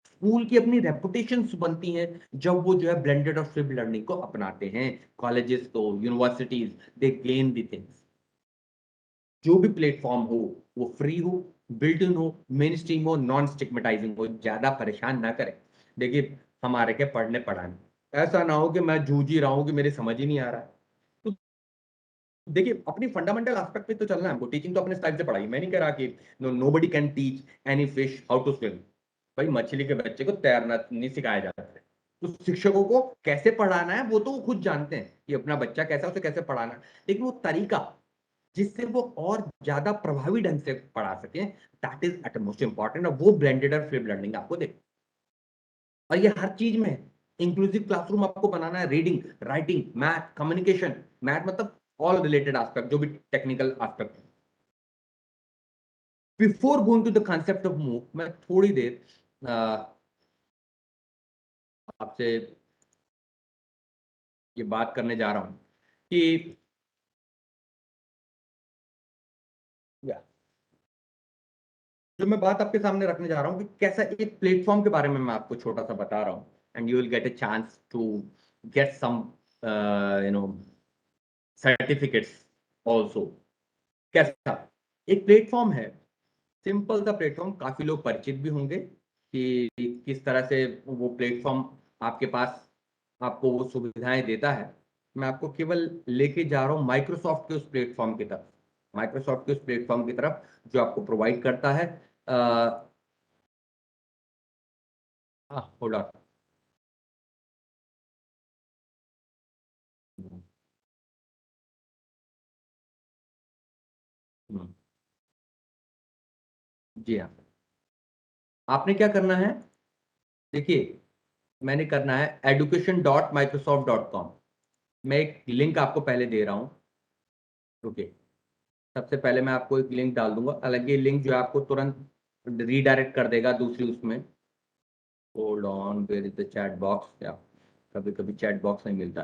स्कूल की अपनी रेपुटेशन बनती है जब वो जो है ब्लेंडेड और फ्लिप लर्निंग को अपनाते हैं। कॉलेजेस को, universities, they gain the things. जो भी प्लेटफॉर्म हो वो फ्री हो, बिल्ट इन हो, मेन स्ट्रीम हो, नॉन स्टिग्मेटाइजिंग हो, ज्यादा परेशान ना करें। देखिए हमारे के पढ़ने पढ़ाने ऐसा ना हो कि मैं जूझ ही रहा हूं कि मेरे समझ ही नहीं आ रहा है। तो देखिए अपनी फंडामेंटल एस्पेक्ट पे तो चलना है हमको। टीचिंग तो अपने स्टाइल से पढ़ाई। मैं नहीं कह रहा कि nobody can teach any fish how to swim. भाई मछली के बच्चे को तैरना नहीं सिखाया जाता है। तो शिक्षकों को कैसे पढ़ाना है वो तो वो खुद जानते हैं कि अपना बच्चा कैसा, उसे कैसे पढ़ाना है। लेकिन वो तरीका जिससे वो और ज्यादा प्रभावी ढंग से पढ़ा सके, that is at most important. और वो ब्लेंडेड और फ्लिप लर्निंग आपको दे। और ये हर चीज में इंक्लूसिव क्लासरूम आपको बनाना है। Reading, writing, math, communication. Math मतलब ऑल रिलेटेड एस्पेक्ट, जो भी technical aspect. Before going to the concept of MOOC, मैं थोड़ी देर आपसे ये बात करने जा रहा हूं कि या, जो मैं बात आपके सामने रखने जा रहा हूं कि कैसा एक प्लेटफॉर्म के बारे में मैं आपको छोटा सा बता रहा हूं। And you will get a chance to get some you know certificates also. कैसा एक प्लेटफॉर्म है, सिंपल सा प्लेटफॉर्म। काफी लोग परिचित भी होंगे कि किस तरह से वो प्लेटफॉर्म आपके पास आपको वो सुविधाएं देता है। मैं आपको केवल लेके जा रहा हूँ माइक्रोसॉफ्ट के उस प्लेटफॉर्म की तरफ। माइक्रोसॉफ्ट के उस प्लेटफॉर्म की तरफ जो आपको प्रोवाइड करता है। Hold on. जी हाँ, आपने क्या करना है, देखिए मैंने करना है education.microsoft.com। मैं एक लिंक आपको पहले दे रहा हूँ। ओके, सबसे पहले मैं आपको एक लिंक डाल दूंगा। हालांकि ये लिंक जो है आपको तुरंत रीडायरेक्ट कर देगा दूसरी उसमें। Hold on, where is the chat box. क्या कभी कभी चैट बॉक्स नहीं मिलता।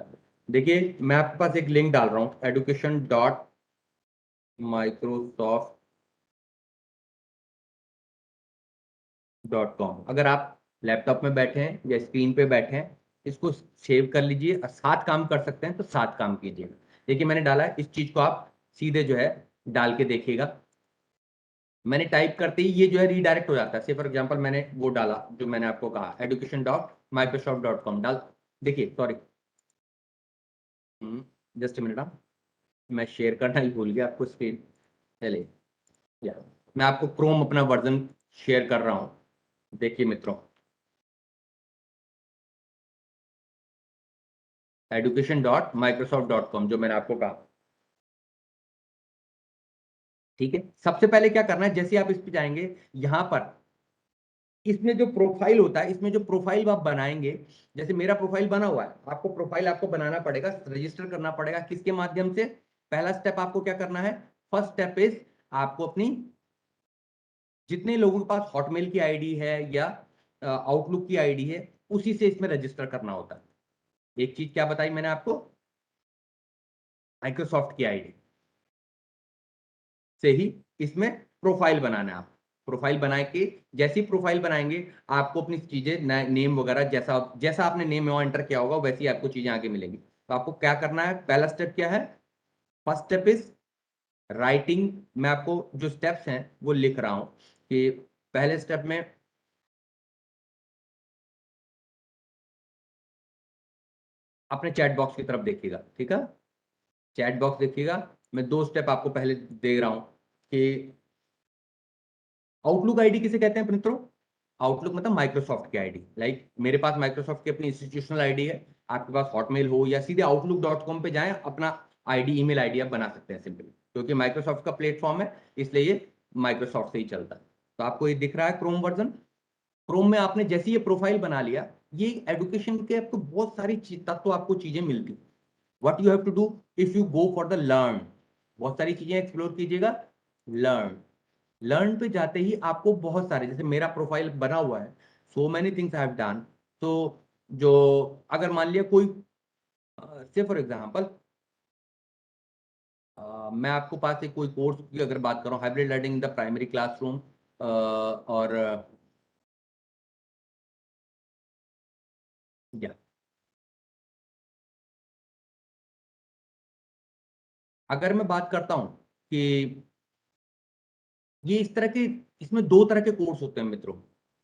देखिए मैं आपके पास एक लिंक डाल रहा हूँ education.microsoft.com। अगर आप लैपटॉप में बैठे हैं या स्क्रीन पे बैठे हैं, इसको सेव कर लीजिए। और 7 काम कर सकते हैं तो 7 काम कीजिएगा। देखिए मैंने डाला है, इस चीज को आप सीधे जो है डाल के देखिएगा। मैंने टाइप करते ही ये जो है रीडायरेक्ट हो जाता है। से फॉर एग्जांपल मैंने वो डाला जो मैंने आपको कहा, education.microsoft.com डाल। देखिए सॉरी, जस्ट मिनट, मैं शेयर करना ही भूल गया आपको स्क्रीन। चलिए, या मैं आपको क्रोम अपना वर्जन शेयर कर रहा हूं। देखिए मित्रों, education.microsoft.com जो मैंने आपको कहा। ठीक है, सबसे पहले क्या करना है, जैसे आप इस पे जाएंगे, यहां पर इसमें जो प्रोफाइल होता है, इसमें जो प्रोफाइल आप बनाएंगे, जैसे मेरा प्रोफाइल बना हुआ है, आपको प्रोफाइल आपको बनाना पड़ेगा, रजिस्टर करना पड़ेगा। किसके माध्यम से? पहला स्टेप आपको क्या करना है, फर्स्ट स्टेप इज आपको अपनी जितने लोगों के पास हॉटमेल की आईडी है या आउटलुक की आईडी है, उसी से इसमें रजिस्टर करना होता है। एक चीज क्या बताई मैंने आपको, माइक्रोसॉफ्ट की आईडी से ही इसमें प्रोफाइल बनाना है। आप प्रोफाइल बना के, जैसी प्रोफाइल बनाएंगे आपको अपनी चीजें, नेम वगैरह, जैसा जैसा आपने नेम वहां एंटर किया होगा वैसी आपको चीजें आगे मिलेंगी। तो आपको क्या करना है, पहला स्टेप क्या है, फर्स्ट स्टेप इज राइटिंग। मैं आपको जो स्टेप्स हैं वो लिख रहा हूं कि पहले स्टेप में अपने चैट बॉक्स की तरफ देखिएगा। ठीक है, चैट बॉक्स देखिएगा। मैं 2 स्टेप आपको पहले दे रहा हूं कि आउटलुक आईडी किसे कहते हैं मित्रों? आउटलुक मतलब माइक्रोसॉफ्ट की आईडी। लाइक मेरे पास माइक्रोसॉफ्ट की अपनी इंस्टीट्यूशनल आईडी है, आपके पास हॉटमेल हो या सीधे outlook.com पे जाएं, अपना आईडी ईमेल आईडी आप बना सकते हैं सिंपली, क्योंकि माइक्रोसॉफ्ट का प्लेटफॉर्म है इसलिए ये माइक्रोसॉफ्ट से ही चलता है। तो आपको ये दिख रहा है क्रोम वर्जन। क्रोम में आपने जैसे ये प्रोफाइल बना लिया, ये एडुकेशन के आपको बहुत सारी तत्व आपको चीजें मिलती। What you have to do if you go for the learn, बहुत सारी चीजें एक्सप्लोर कीजिएगा। लर्न, लर्न पे जाते ही आपको बहुत सारे, जैसे मेरा प्रोफाइल बना हुआ है, so many things I have done. तो जो अगर मान लिया कोई से फॉर एग्जांपल मैं आपको पास एक कोई कोर्स की अगर बात करूं, hybrid learning in the primary classroom, और या अगर मैं बात करता हूं कि ये इस तरह के, इसमें दो तरह के कोर्स होते हैं मित्रों,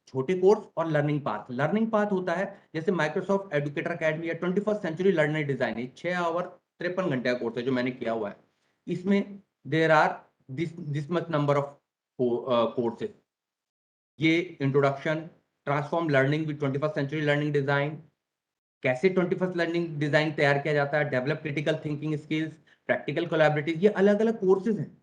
छोटे कोर्स और लर्निंग पाथ। लर्निंग पाथ होता है जैसे माइक्रोसॉफ्ट एडुकेटर अकेडमी या 21st सेंचुरी लर्नर डिजाइन, है 6 आवर 53 घंटे का कोर्स है जो मैंने किया हुआ है। इसमें there are this much number of courses. ये introduction, transform learning with 21st century learning design, कैसे 21st लर्निंग डिजाइन तैयार किया जाता है, develop critical thinking skills, practical collaborative, ये अलग अलग कोर्सेज हैं।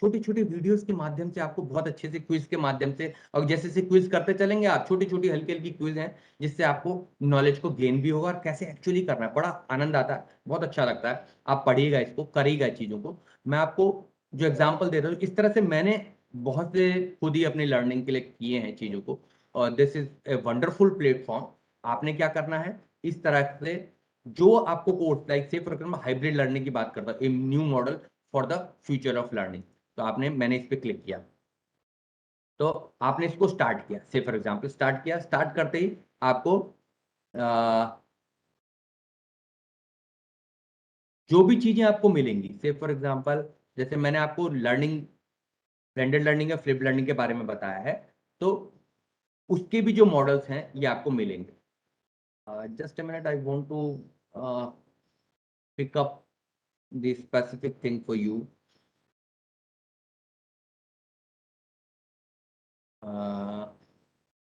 छोटी छोटी वीडियोस के माध्यम से आपको बहुत अच्छे से क्विज के माध्यम से, और जैसे जैसे क्विज करते चलेंगे आप, छोटी छोटी हल्की हल्की क्विज हैं जिससे आपको नॉलेज को गेन भी होगा और कैसे एक्चुअली करना है, बड़ा आनंद आता है, बहुत अच्छा लगता है। आप पढ़िएगा इसको, करिएगा चीजों को। मैं आपको जो एग्जाम्पल दे रहा हूँ, इस तरह से मैंने बहुत से खुद ही अपनी लर्निंग के लिए किए हैं चीजों को, और this is a wonderful platform. आपने क्या करना है, इस तरह से जो आपको कोर्स, लाइक से फॉर एग्जाम्पल हाइब्रिड लर्निंग की बात करता हूँ, a new model for the future of learning, तो आपने, मैंने इस पर क्लिक किया तो आपने इसको स्टार्ट किया, से फॉर एग्जाम्पल स्टार्ट किया। स्टार्ट करते ही आपको जो भी चीजें आपको मिलेंगी, से फॉर एग्जाम्पल जैसे मैंने आपको लर्निंग, ब्लेंडेड लर्निंग या फ्लिप लर्निंग के बारे में बताया है, तो उसके भी जो मॉडल्स हैं ये आपको मिलेंगे। Just a minute, I want to pick up the specific thing for you.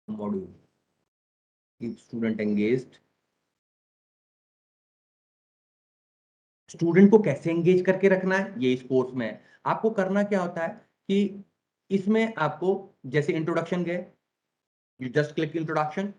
Module, keep student engaged. Student को कैसे एंगेज करके रखना है ये इस कोर्स में है। आपको करना क्या होता है कि इसमें आपको जैसे इंट्रोडक्शन गए, यू जस्ट क्लिक इंट्रोडक्शन,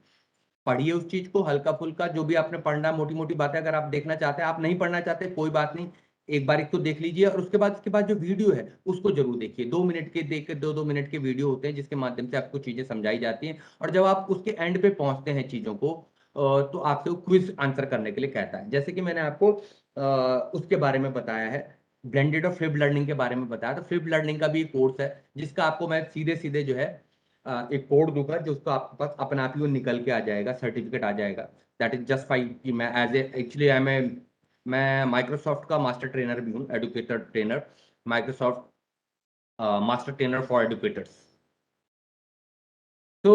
पढ़िए उस चीज को हल्का फुल्का, जो भी आपने पढ़ना, मोटी मोटी बातें अगर आप देखना चाहते हैं, आप नहीं पढ़ना चाहते कोई बात नहीं, एक बार एक तो देख लीजिए, और उसके बाद जो वीडियो है उसको जरूर देखिए। 2 मिनट के, देख के 2-2 मिनट के वीडियो होते हैं जिसके माध्यम से आपको चीजें समझाई जाती हैं, और जब आप उसके एंड पे पहुंचते हैं चीजों को, तो आपसे वो क्विज आंसर करने के लिए कहता है। जैसे कि मैंने आपको उसके बारे में बताया है, ब्लेंडेड और फ्लिप लर्निंग के बारे में बताया, तो फ्लिप लर्निंग का भी कोर्स है जिसका आपको मैं सीधे सीधे जो है एक कोड दूंगा, जो उसको आपके पास अपने आप ही वो निकल के आ जाएगा, सर्टिफिकेट आ जाएगा। दैट इज जस्ट फाइन कि मैं एज ए एक्चुअली आई मैं माइक्रोसॉफ्ट का मास्टर ट्रेनर भी हूँ, educator trainer, Microsoft master trainer for educators. तो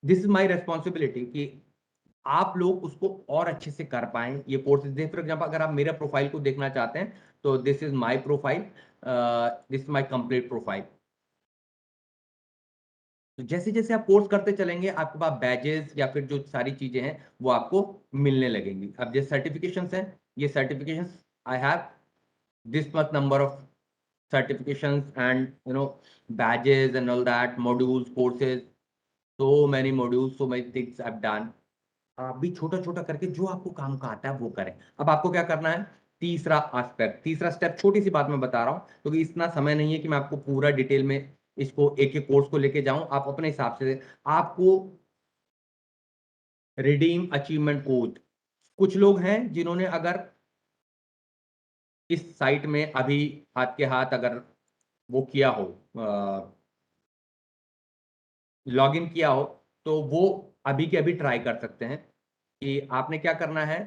दिस इज माई रेस्पॉन्सिबिलिटी कि आप लोग उसको और अच्छे से कर पाएं ये कोर्सेज। फॉर एग्जाम्पल अगर आप मेरे प्रोफाइल को देखना चाहते हैं तो this is my profile, this my complete profile. तो जैसे जैसे आप कोर्स करते चलेंगे आपके पास बैजेस या फिर जो सारी चीजें हैं वो आपको मिलने लगेंगी। अब ये सर्टिफिकेशंस हैं, ये certifications I have this much number of certifications and badges and all that, modules, courses, so many modules, so many things I've done। आप भी छोटा छोटा करके जो आपको काम का आता है वो करें। अब आपको क्या करना है, तीसरा एस्पेक्ट, तीसरा स्टेप, छोटी सी बात मैं बता रहा हूँ क्योंकि इतना समय नहीं है कि मैं आपको पूरा डिटेल में इसको एक एक कोर्स को लेके जाऊं। आप अपने हिसाब से, आपको रिडीम अचीवमेंट कोड, कुछ लोग हैं जिन्होंने अगर इस साइट में अभी हाथ के हाथ अगर वो किया हो, लॉग इन किया हो, तो वो अभी के अभी ट्राई कर सकते हैं। कि आपने क्या करना है,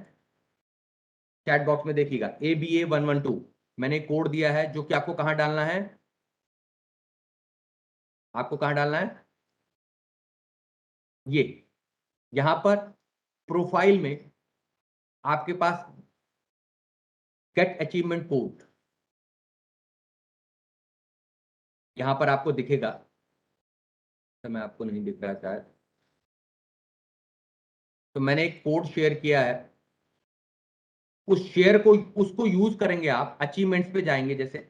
चैट बॉक्स में देखिएगा ABA112, मैंने कोड दिया है जो कि आपको कहां डालना है, आपको कहां डालना है, ये यहां पर प्रोफाइल में आपके पास गेट अचीवमेंट कोड, यहां पर आपको दिखेगा। तो मैं आपको नहीं दिख रहा शायद। तो मैंने एक कोड शेयर किया है, उस शेयर को उसको यूज करेंगे आप। अचीवमेंट्स पे जाएंगे, जैसे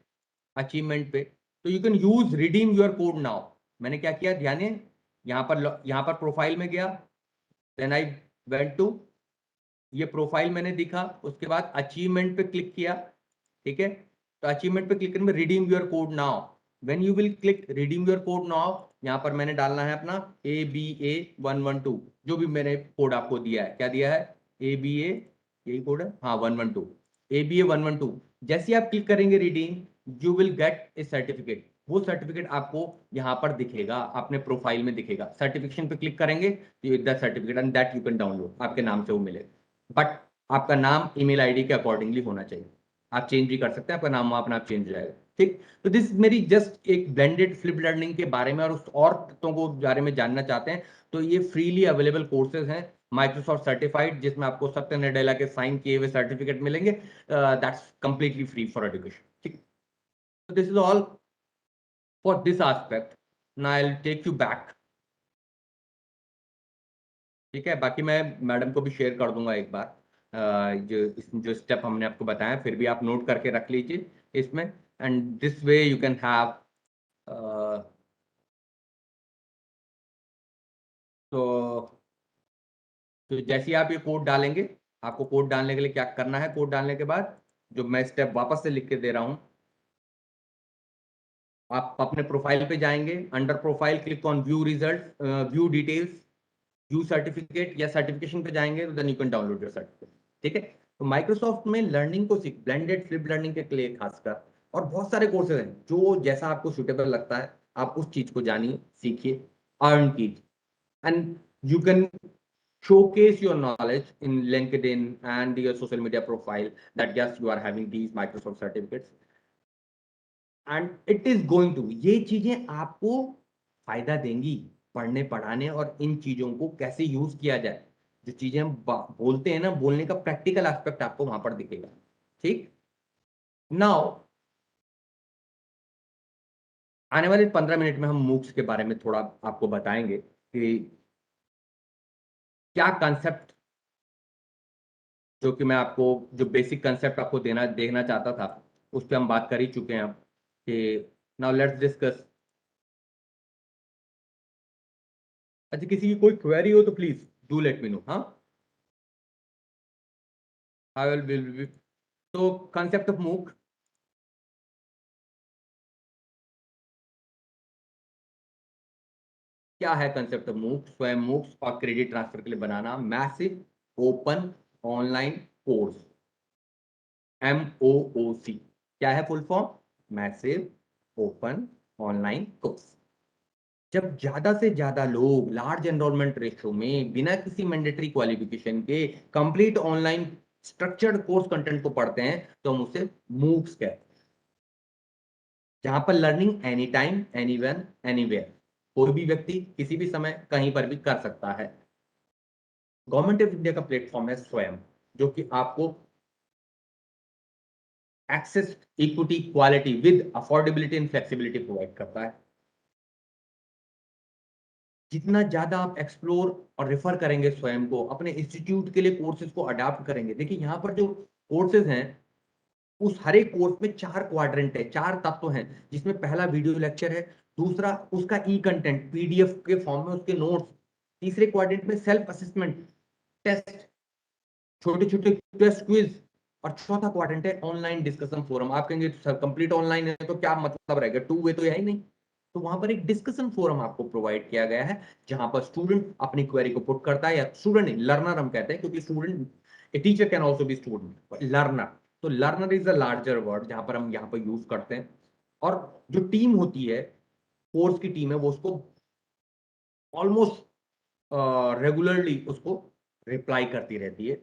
अचीवमेंट पे, तो you can use redeem your code now. मैंने क्या किया, ध्यान है, यहाँ पर प्रोफाइल में गया, देन आई वेंट टू, ये प्रोफाइल मैंने दिखा, उसके बाद अचीवमेंट पे क्लिक किया, ठीक है। तो अचीवमेंट पे क्लिक करने में redeem your code now, when you will click redeem your code now, यहाँ पर मैंने डालना है अपना ABA112, जो भी मैंने कोड आपको दिया है। क्या दिया है? ABA, यही कोड है, हाँ 112, ABA112। जैसे ही आप क्लिक करेंगे redeem, you will gate A certificate. वो सर्टिफिकेट आपको यहाँ पर दिखेगा, अपने प्रोफाइल में दिखेगा। सर्टिफिकेशन पे क्लिक करेंगे तो that certificate and that you can download, आपके नाम से वो मिलेगा। बट आपका नाम ईमेल आईडी के अकॉर्डिंगली होना चाहिए। आप चेंज भी कर सकते हैं, आपका नाम वहां अपना आप चेंज हो जाएगा, ठीक। तो दिस मेरी जस्ट एक ब्लेंडेड फ्लिप लर्निंग के बारे में और उस और तत्वों को बारे में जानना चाहते हैं तो ये फ्रीली अवेलेबल कोर्सेज हैं, माइक्रोसॉफ्ट सर्टिफाइड, जिसमें आपको सत्य नडेला के साइन किए हुए सर्टिफिकेट मिलेंगे। That's completely free for education, ठीक। So this is all for this aspect. Now I'll take you back. ठीक है, बाकी मैं मैडम को भी शेयर कर दूंगा एक बार, जो स्टेप हमने आपको बताया, फिर भी आप नोट करके रख लीजिए इसमें। And this way you can have, तो जैसे ही आप ये कोड डालेंगे, आपको कोड डालने के लिए क्या करना है, कोड डालने के बाद जो मैं स्टेप वापस से लिख के दे रहा हूं, आप अपने प्रोफाइल पे जाएंगे, under profile click on view result, view details, view certificate या सर्टिफिकेशन पे जाएंगे, तो then you can download your certificate, ठीक है। तो माइक्रोसॉफ्ट में लर्निंग को सीख, ब्लेंडेड फ्लिप लर्निंग के लिए खासकर, और बहुत सारे कोर्सेज हैं, जो जैसा आपको सुटेबल लगता है आप उस चीज को जानिए, सीखिए, अर्न कीजिए, and you can showcase your knowledge in LinkedIn and your social media profile that yes you are having these Microsoft certificates and it is going to, ये चीजें आपको फायदा देंगी पढ़ने पढ़ाने, और इन चीजों को कैसे यूज किया जाए, जो चीजें हम बोलते हैं ना, बोलने का प्रैक्टिकल एस्पेक्ट आपको वहां पर दिखेगा, ठीक। नाउ आने वाले 15 मिनट में हम मूक्स के बारे में थोड़ा आपको बताएंगे कि क्या कंसेप्ट, जो कि मैं आपको जो बेसिक कंसेप्ट आपको देखना चाहता था, उस पर हम बात कर ही चुके हैं अब, कि नाउ लेट्स डिस्कस। अच्छा, किसी की कोई क्वेरी हो तो please do let me know, हाँ। आई विल तो कंसेप्ट ऑफ मूक, क्या है कंसेप्ट ऑफ मूक? स्वयं मूक्स और क्रेडिट ट्रांसफर के लिए बनाना massive open online course, MOOC। क्या है full form? Massive open online course. जब ज्यादा से ज्यादा लोग लार्ज एनरोलमेंट रेशो में बिना किसी मैंडेटरी क्वालिफिकेशन के complete online structured course content को पढ़ते हैं तो हम उसे मूक्स कहते हैं, जहां पर learning any time anywhere anywhere, कोई भी व्यक्ति किसी भी समय कहीं पर भी कर सकता है। गवर्नमेंट ऑफ इंडिया का प्लेटफॉर्म है स्वयं, जो कि आपको access, equity, quality with affordability and flexibility provide करता है। जितना ज्यादा आप एक्सप्लोर और रेफर करेंगे स्वयं को, अपने इंस्टीट्यूट के लिए कोर्सेज को अडाप्ट करेंगे। देखिए यहाँ पर जो कोर्सेज हैं, उस हर एक कोर्स में 4 क्वाड्रेंट है, 4 तत्व हैं, जिसमें पहला वीडियो लेक्चर है, दूसरा उसका ई कंटेंट PDF के फॉर्म में उसके नोट्स, तीसरे क्वाड्रेंट में सेल्फ असेसमेंट टेस्ट, छोटे छोटे टेस्ट क्विज, और चौथा क्वाड्रेंट है ऑनलाइन डिस्कशन फोरम। आप कहेंगे सर कंप्लीट ऑनलाइन है तो क्या मतलब रहेगा, 2 वे तो है ही नहीं। तो वहां पर एक डिस्कशन फोरम आपको प्रोवाइड किया गया है, जहां पर स्टूडेंट अपनी क्वेरी को पुट करता है, या स्टूडेंट नहीं, लर्नर हम कहते हैं, क्योंकि student, a teacher can also be student, learner. तो learner is a larger word जहां पर हम यहाँ पर यूज करते हैं, और जो टीम होती है, कोर्स की टीम है, वो उसको ऑलमोस्ट रेगुलरली उसको रिप्लाई करती रहती है।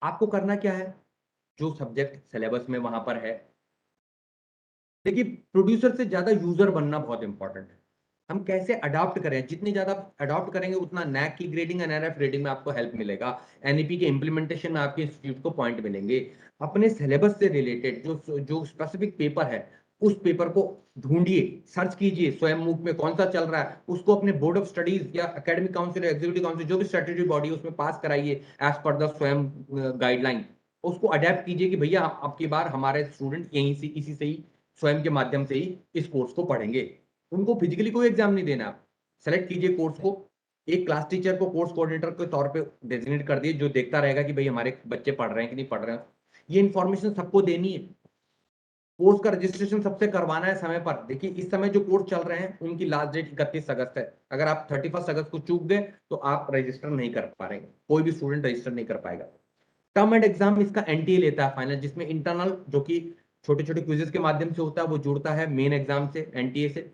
आपको करना क्या है, जो सब्जेक्ट सिलेबस में वहां पर है, देखिए प्रोड्यूसर से ज्यादा यूजर बनना बहुत इंपॉर्टेंट है। हम कैसे अडॉप्ट करें, जितनी ज्यादा अडॉप्ट करेंगे उतना NAAC की ग्रेडिंग, NRF रेटिंग में आपको हेल्प मिलेगा, NEP के इंप्लीमेंटेशन में आपके इंस्टीट्यूट को पॉइंट मिलेंगे। अपने सिलेबस से रिलेटेड जो जो स्पेसिफिक पेपर है उस पेपर को ढूंढिए, सर्च कीजिए स्वयं मूक में कौन सा चल रहा है, उसको अपने बोर्ड ऑफ स्टडीज या एकेडमिक काउंसिल या एग्जीक्यूटिव काउंसिल जो भी स्टैट्यूटरी बॉडी है उसमें पास कराइए एज पर द स्वयं गाइडलाइन। उसको अडेप्ट कीजिए कि भैया अब की बार हमारे स्टूडेंट यहीं से इसी से ही स्वयं के माध्यम से ही इस कोर्स को पढ़ेंगे। उनको फिजिकली कोई एग्जाम नहीं देना, आप सेलेक्ट कीजिए कोर्स को, एक क्लास टीचर को कोर्स कोऑर्डिनेटर के तौर पे डेजिग्नेट कर दिए जो देखता रहेगा कि भाई हमारे बच्चे पढ़ रहे हैं कि नहीं पढ़ रहे हैं। ये इन्फॉर्मेशन सबको देनी है। कोर्स का रजिस्ट्रेशन सबसे करवाना है समय पर। देखिए इस समय जो कोर्स चल रहे हैं उनकी लास्ट डेट 31 अगस्त है। अगर आप 31 अगस्त को चूक गए तो आप रजिस्टर नहीं कर पा रहे, कोई भी स्टूडेंट रजिस्टर नहीं कर पाएगा। टर्म एंड एग्जाम इसका एनटीए लेता है फाइनल, जिसमें इंटरनल जो कि छोटे छोटे क्विजेस के माध्यम से होता है वो जुड़ता है मेन एग्जाम से एनटीए से।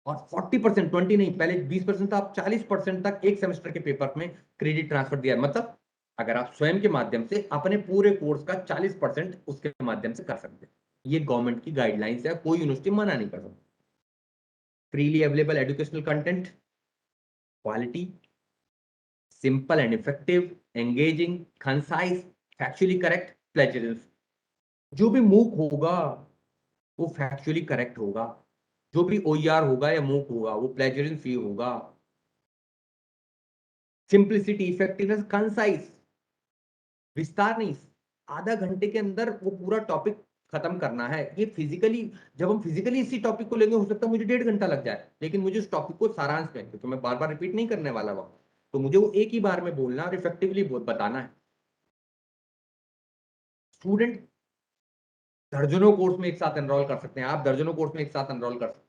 और 40%, 20 नहीं, पहले 20% था, अब 40% तक एक सेमेस्टर के पेपर में क्रेडिट ट्रांसफर दिया है। मतलब अगर आप स्वयं के माध्यम से अपने पूरे कोर्स का 40% उसके माध्यम से कर सकते हैं। ये गवर्नमेंट की गाइडलाइंस है, कोई यूनिवर्सिटी मना नहीं कर सकती। Freely available educational content, quality, simple and effective, engaging, concise, factually correct, plagiarism. जो भी मूक होगा वो फैक्चुअली करेक्ट होगा, जो भी ओईआर होगा या मूक होगा वो प्लेजरिज्म फ्री होगा। सिंप्लिसिटी, इफेक्टिवनेस, कंसाइज, विस्तार नहीं, आधा घंटे के अंदर वो पूरा टॉपिक खत्म करना है। ये फिजिकली, जब हम फिजिकली इसी टॉपिक को लेंगे हो सकता है मुझे 1.5 घंटा लग जाए, लेकिन मुझे उस टॉपिक को सारांश में, क्योंकि मैं बार बार रिपीट नहीं करने वाला वक्त, तो मुझे वो एक ही बार में बोलना और इफेक्टिवली बताना है। स्टूडेंट दर्जनों कोर्स में एक साथ एनरोल कर सकते हैं, आप दर्जनों कोर्स में एक साथ एनरोल कर सकते हैं,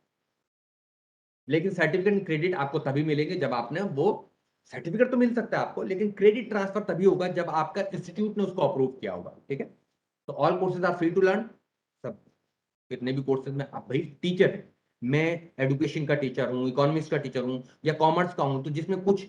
लेकिन सर्टिफिकेट क्रेडिट आपको तभी मिलेंगे जब आपने वो, सर्टिफिकेट तो मिल सकता है आपको लेकिन क्रेडिट ट्रांसफर तभी होगा जब आपका इंस्टीट्यूट ने उसको अप्रूव किया होगा। ठीक है, तो all courses are free to learn. सब कितने भी कोर्सेज में आप भाई टीचर है, मैं एजुकेशन का टीचर हूँ, इकोनॉमिक्स का टीचर हूँ या कॉमर्स का हूँ, तो जिसमें कुछ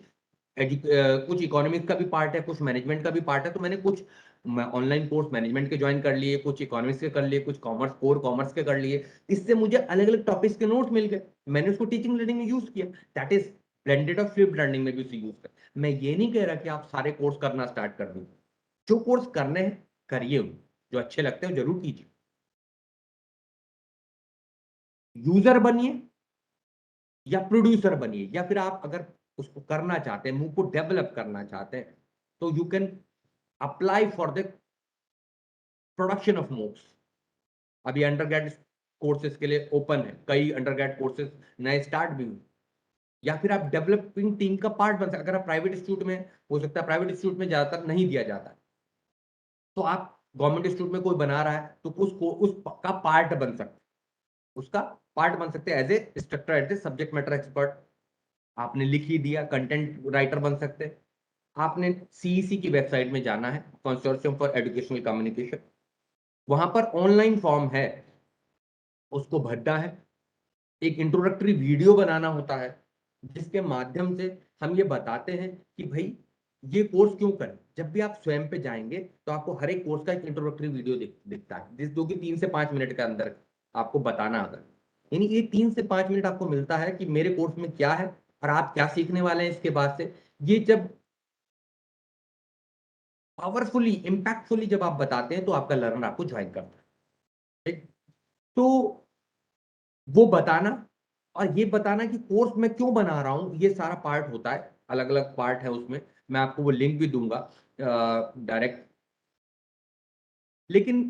कुछ इकोनॉमिक्स का भी पार्ट है, कुछ मैनेजमेंट का भी पार्ट है, तो मैंने कुछ ऑनलाइन कोर्स मैनेजमेंट के ज्वाइन कर लिए, कुछ इकोनॉमिक्स के कर लिए, कुछ कॉमर्स कोर कॉमर्स के कर लिए। इससे मुझे अलग अलग टॉपिक्स के नोट्स मिल गए, मैंने उसको टीचिंग लर्निंग में यूज किया। दैट इज ब्लेंडेड और फ्लिप्ड लर्निंग में भी उसे यूज कर। मैं ये नहीं कह रहा कि आप सारे कोर्स करना स्टार्ट कर दीजिए, जो कोर्स करने हैं करिए, जो अच्छे लगते हैं जरूर कीजिए। यूजर बनिए या प्रोड्यूसर बनिए, या फिर आप अगर उसको करना चाहते हैं, मूव को डेवलप करना चाहते हैं, तो you can apply for the production of moves. अभी अंडरग्रेड कोर्सेज के लिए ओपन है, कई अंडरग्रेड कोर्सेज नए स्टार्ट भी हुए, या फिर आप डेवलपिंग टीम का पार्ट बन सकते। अगर आप प्राइवेट इंस्टीट्यूट में, हो सकता है प्राइवेट इंस्टीट्यूट में ज्यादातर नहीं दिया जाता, तो आप गवर्नमेंट इंस्टीट्यूट में कोई बना रहा है तो उसका पार्ट बन सकते, उसका पार्ट बन सकते हैं as a instructor, as a subject matter expert. आपने लिख ही दिया, कंटेंट राइटर बन सकते हैं। आपने सीईसी की वेबसाइट में जाना है, कंसोर्शियम फॉर एजुकेशनल कम्युनिकेशन, वहां पर ऑनलाइन फॉर्म है, उसको भरना है। एक इंट्रोडक्टरी वीडियो बनाना होता है जिसके माध्यम से हम ये बताते हैं कि भाई ये कोर्स क्यों करें। जब भी आप स्वयं पे जाएंगे तो आपको हर एक कोर्स का एक इंट्रोडक्टरी वीडियो दिखता है, जिस जो कि 3 से 5 मिनट के अंदर आपको बताना आता है। यानी ये 3 से 5 मिनट आपको मिलता है कि मेरे कोर्स में क्या है और आप क्या सीखने वाले हैं इसके बाद से। ये जब पावरफुली इंपैक्टफुली जब आप बताते हैं तो आपका लर्नर आपको ज्वाइन करता है। ठीक? तो वो बताना और ये बताना कि कोर्स में क्यों बना रहा हूं, ये सारा पार्ट होता है, अलग अलग पार्ट है उसमें। मैं आपको वो लिंक भी दूंगा डायरेक्ट। लेकिन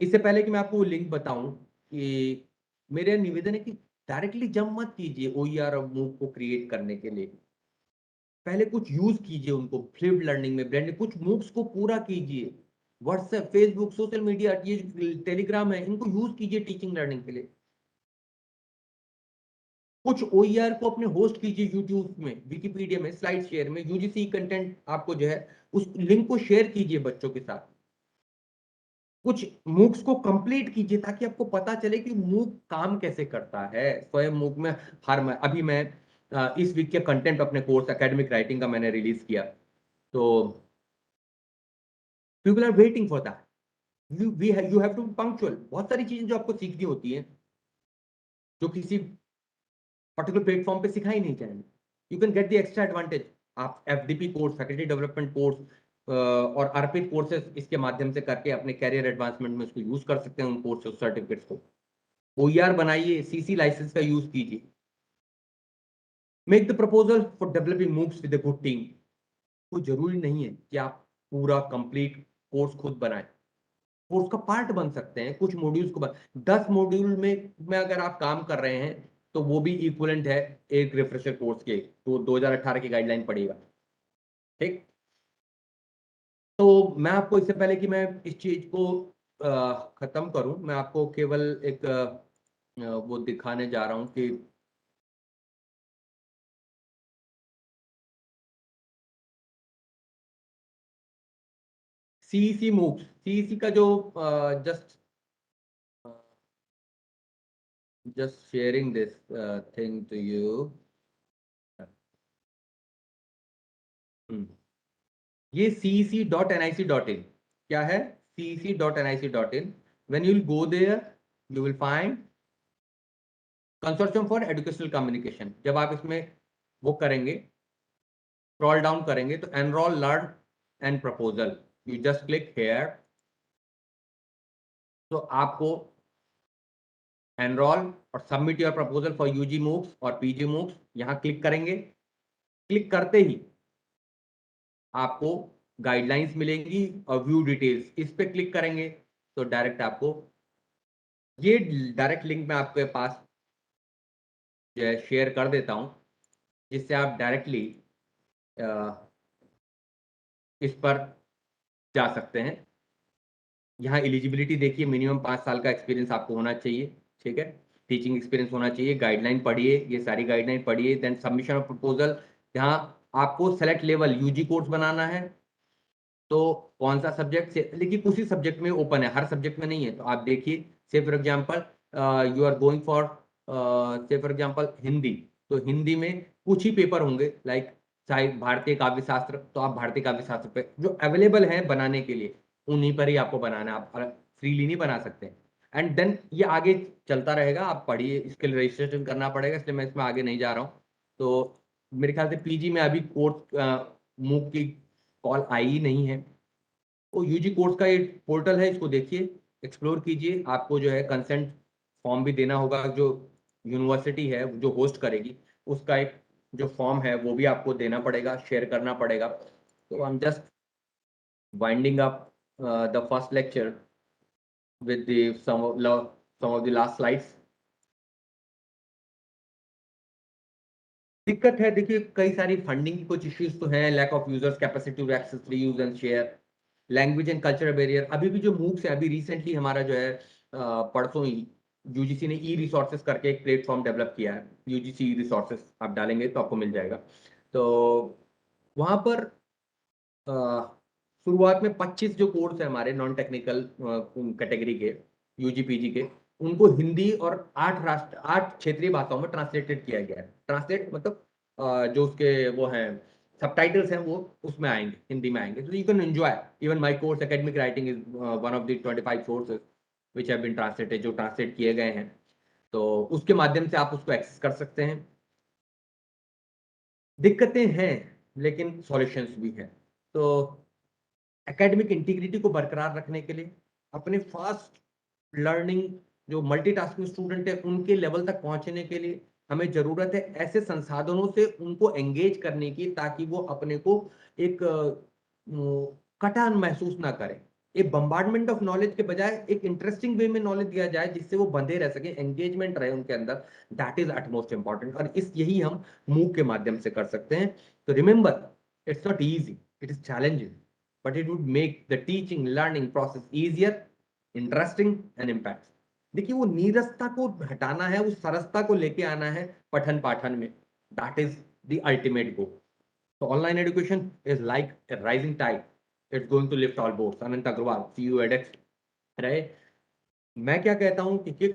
इससे पहले कि मैं आपको वो लिंक बताऊं, कि मेरा निवेदन है कि डायरेक्टली जंप मत कीजिए ओईआर और मूव को क्रिएट करने के लिए। पहले कुछ यूज कीजिए उनको, फ्लिप्ड लर्निंग में ब्लेंड, कुछ मूव्स को पूरा कीजिए। व्हाट्सएप, फेसबुक, सोशल मीडिया, ये टेलीग्राम है, इनको यूज कीजिए टीचिंग लर्निंग के लिए। कुछ ओईआर को अपने होस्ट कीजिए यूट्यूब में, विकिपीडिया में, स्लाइड शेयर में, यूजीसी कंटेंट आपको जो है उस लिंक को शेयर कीजिए बच्चों के साथ। कुछ मूक्स को कंप्लीट कीजिए ताकि आपको पता चले कि मूक काम कैसे करता है। स्वयं मूक में अभी मैं इस वीक के कंटेंट अपने कोर्स एकेडमिक राइटिंग का मैंने रिलीज किया, तो people are waiting for that. You have to be punctual. बहुत सारी चीजें जो आपको सीखनी होती है जो किसी पर्टिकुलर प्लेटफॉर्म पे सिखाई नहीं जाएंगे, you can get the extra advantage. आप FDP course, faculty development course, और अर्पित कोर्सेज इसके माध्यम से करके अपने कैरियर एडवांसमेंट में उसको यूज कर सकते हैं, उन कोर्सेज सर्टिफिकेट्स को। OER बनाइए, CC लाइसेंस का यूज कीजिए। Make the proposal for developing moves with a good team. कोई जरूरी नहीं है कि आप पूरा कंप्लीट कोर्स खुद बनाएं, कोर्स का पार्ट बन सकते हैं, कुछ मॉड्यूल्स को 10 मॉड्यूल में अगर आप काम कर रहे हैं तो वो भी इक्विवेलेंट है एक रिफ्रेशर कोर्स के, तो 2018 की गाइडलाइन पड़ेगा। ठीक, तो मैं आपको इससे पहले कि मैं इस चीज को खत्म करूं, मैं आपको केवल एक वो दिखाने जा रहा हूं कि सीईसी मूव्स, सीईसी का जो just sharing this thing to you. ये cec.nic.in क्या है? cec.nic.in। when you will go there you will find consortium for educational communication. जब आप इसमें वो करेंगे, स्क्रॉल डाउन करेंगे तो enrol, learn and proposal, you just click here. तो आपको एनरोल और submit your proposal for UG MOOCs और पीजी मूव्स, यहां क्लिक करेंगे। क्लिक करते ही आपको गाइडलाइंस मिलेंगी और व्यू डिटेल्स, इस पे क्लिक करेंगे तो डायरेक्ट आपको ये डायरेक्ट लिंक मैं आपके पास जो है शेयर कर देता हूं, जिससे आप डायरेक्टली इस पर जा सकते हैं। यहाँ एलिजिबिलिटी देखिए, मिनिमम 5 साल का एक्सपीरियंस आपको होना चाहिए, ठीक है, टीचिंग एक्सपीरियंस होना चाहिए। गाइडलाइन पढ़िए, ये सारी गाइडलाइन पढ़िए। देन सबमिशन ऑफ प्रपोजल, यहाँ आपको सेलेक्ट लेवल यूजी कोर्स बनाना है, तो कौन सा सब्जेक्ट से, लेकिन कुछ ही सब्जेक्ट में ओपन है, हर सब्जेक्ट में नहीं है। तो आप देखिए, say for example you are going for say for example Hindi, तो हिंदी में कुछ ही पेपर होंगे, लाइक चाहे भारतीय काव्य शास्त्र, तो आप भारतीय काव्य शास्त्र पे जो अवेलेबल है बनाने के लिए उन्हीं पर ही आपको बनाना है, आप फ्रीली नहीं बना सकते। एंड देन ये आगे चलता रहेगा, आप पढ़िए, इसके लिए रजिस्ट्रेशन करना पड़ेगा, इसलिए मैं इसमें आगे नहीं जा रहा हूँ। तो मेरे ख्याल से पीजी में अभी कोर्स मूव की कॉल आई ही नहीं है। वो यूजी कोर्स का ये पोर्टल है, इसको देखिए, एक्सप्लोर कीजिए। आपको जो है कंसेंट फॉर्म भी देना होगा, जो यूनिवर्सिटी है जो होस्ट करेगी उसका एक जो फॉर्म है वो भी आपको देना पड़ेगा, शेयर करना पड़ेगा। तो I am just winding up the first lecture with the some of the last slides। दिक्कत है, देखिए कई सारी फंडिंग की कुछ इश्यूज तो हैं, lack of users capacity to access, reuse and share, language and cultural barrier. अभी भी जो मूव्स है, अभी रिसेंटली हमारा जो है परसों ही यूजीसी ने ई रिसोर्सेज करके एक प्लेटफॉर्म डेवलप किया है, यूजीसी ई रिसोर्सेज आप डालेंगे तो आपको मिल जाएगा। तो वहां पर शुरुआत में 25 जो कोर्स है हमारे नॉन टेक्निकल कैटेगरी के, यूजी पीजी के, उनको हिंदी और 8 क्षेत्रीय भाषाओं में ट्रांसलेटेड किया गया है। ट्रांसलेट मतलब जो उसके वो हैं सबटाइटल्स हैं, वो उसमें आएंगे, हिंदी में आएंगे, तो you can enjoy. Even my course academic writing is one of the 25 courses which have been translated, जो ट्रांसलेट किए गए हैं, तो उसके माध्यम से आप उसको एक्सेस कर सकते हैं। दिक्कतें हैं लेकिन सॉल्यूशंस भी हैं। तो एकेडमिक इंटीग्रिटी को बरकरार रखने के लिए, अपने फास्ट लर्निंग जो मल्टीटास्किंग स्टूडेंट है उनके लेवल तक पहुंचने के लिए हमें जरूरत है ऐसे संसाधनों से उनको एंगेज करने की, ताकि वो अपने को एक कटा महसूस ना करें। एक बम्बार्डमेंट ऑफ नॉलेज के बजाय एक इंटरेस्टिंग वे में नॉलेज दिया जाए, जिससे वो बंधे रह सके, एंगेजमेंट रहे उनके अंदर। दैट इज अटमोस्ट इंपॉर्टेंट, और यही हम मूव के माध्यम से कर सकते हैं। तो remember, it's not easy, it is challenging, but it would make the teaching learning process easier, interesting and impact। देखिए वो नीरसता को हटाना है, उस सरसता को लेके आना है पठन पाठन में, that is the ultimate goal। So online education is like a rising tide, it's going to lift all boats। Anant Agarwal, CEO edX रहे। मैं क्या कहता हूं कि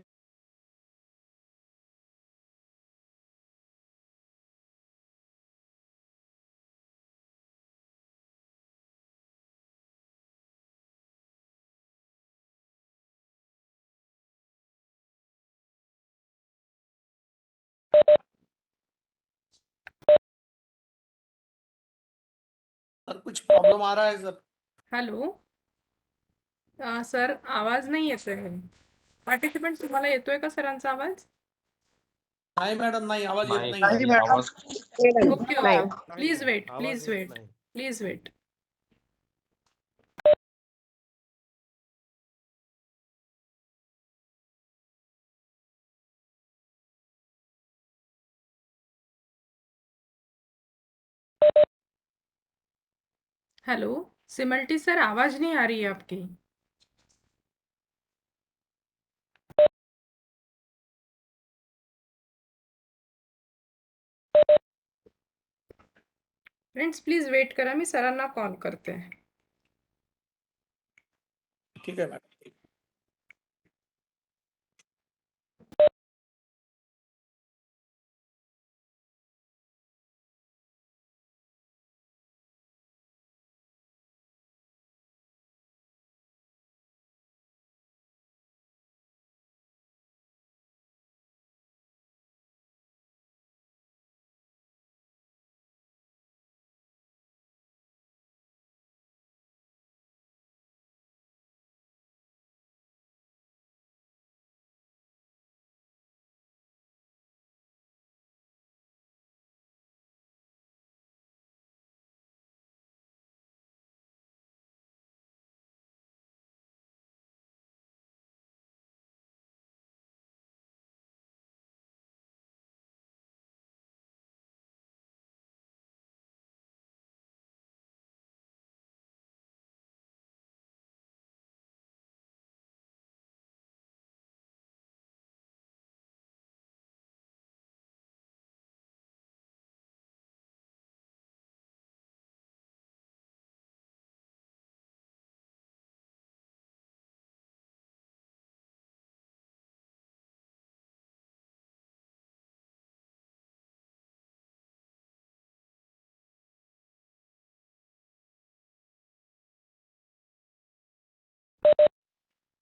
सर कुछ प्रॉब्लम आ रहा है सर. हॅलो सर आवाज नाही येतोय. पार्टिसिपंट तुम्हाला येतोय का सरांचा आवाज? नाही मॅडम, नाही आवाज येत नाही नाही. नाही, आवाज ओके नाही. ओके प्लीज वेट आवाज प्लीज येत वेट नाही. Please wait. हेलो सिमल्टी सर आवाज नहीं आ रही है आपकी. फ्रेंड्स प्लीज वेट करा, मी सरांना कॉल करते. ठीक आहे मॅडम.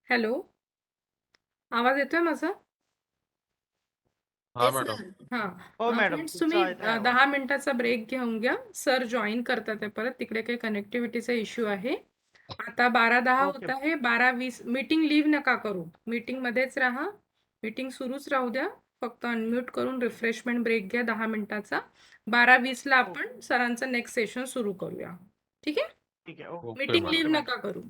हॅलो आवाज येतोय माझा? हा मॅडम. हां हो मॅडम, फ्रेंड्स तुमचा तुम्ही येतोय आवाज. 10 मिनिटाचा ब्रेक घेऊन घ्या. सर जॉईन करतात आहे परत, तिकडे काही कनेक्टिव्हिटीचा इश्यू आहे. आता 12:10 ओके. होत आहे. 12:20 मीटिंग लीव नका करू, मीटिंग मध्येच राहा, मीटिंग सुरूच राहू द्या. फक्त अनम्यूट करून रिफ्रेशमेंट ब्रेक घ्या 10 मिनिटाचा. 12:20ला आपण सरांचं नेक्स्ट सेशन सुरू करूया. ठीक आहे, ठीक आहे. Okay. Okay meeting madam. Leave नका करू.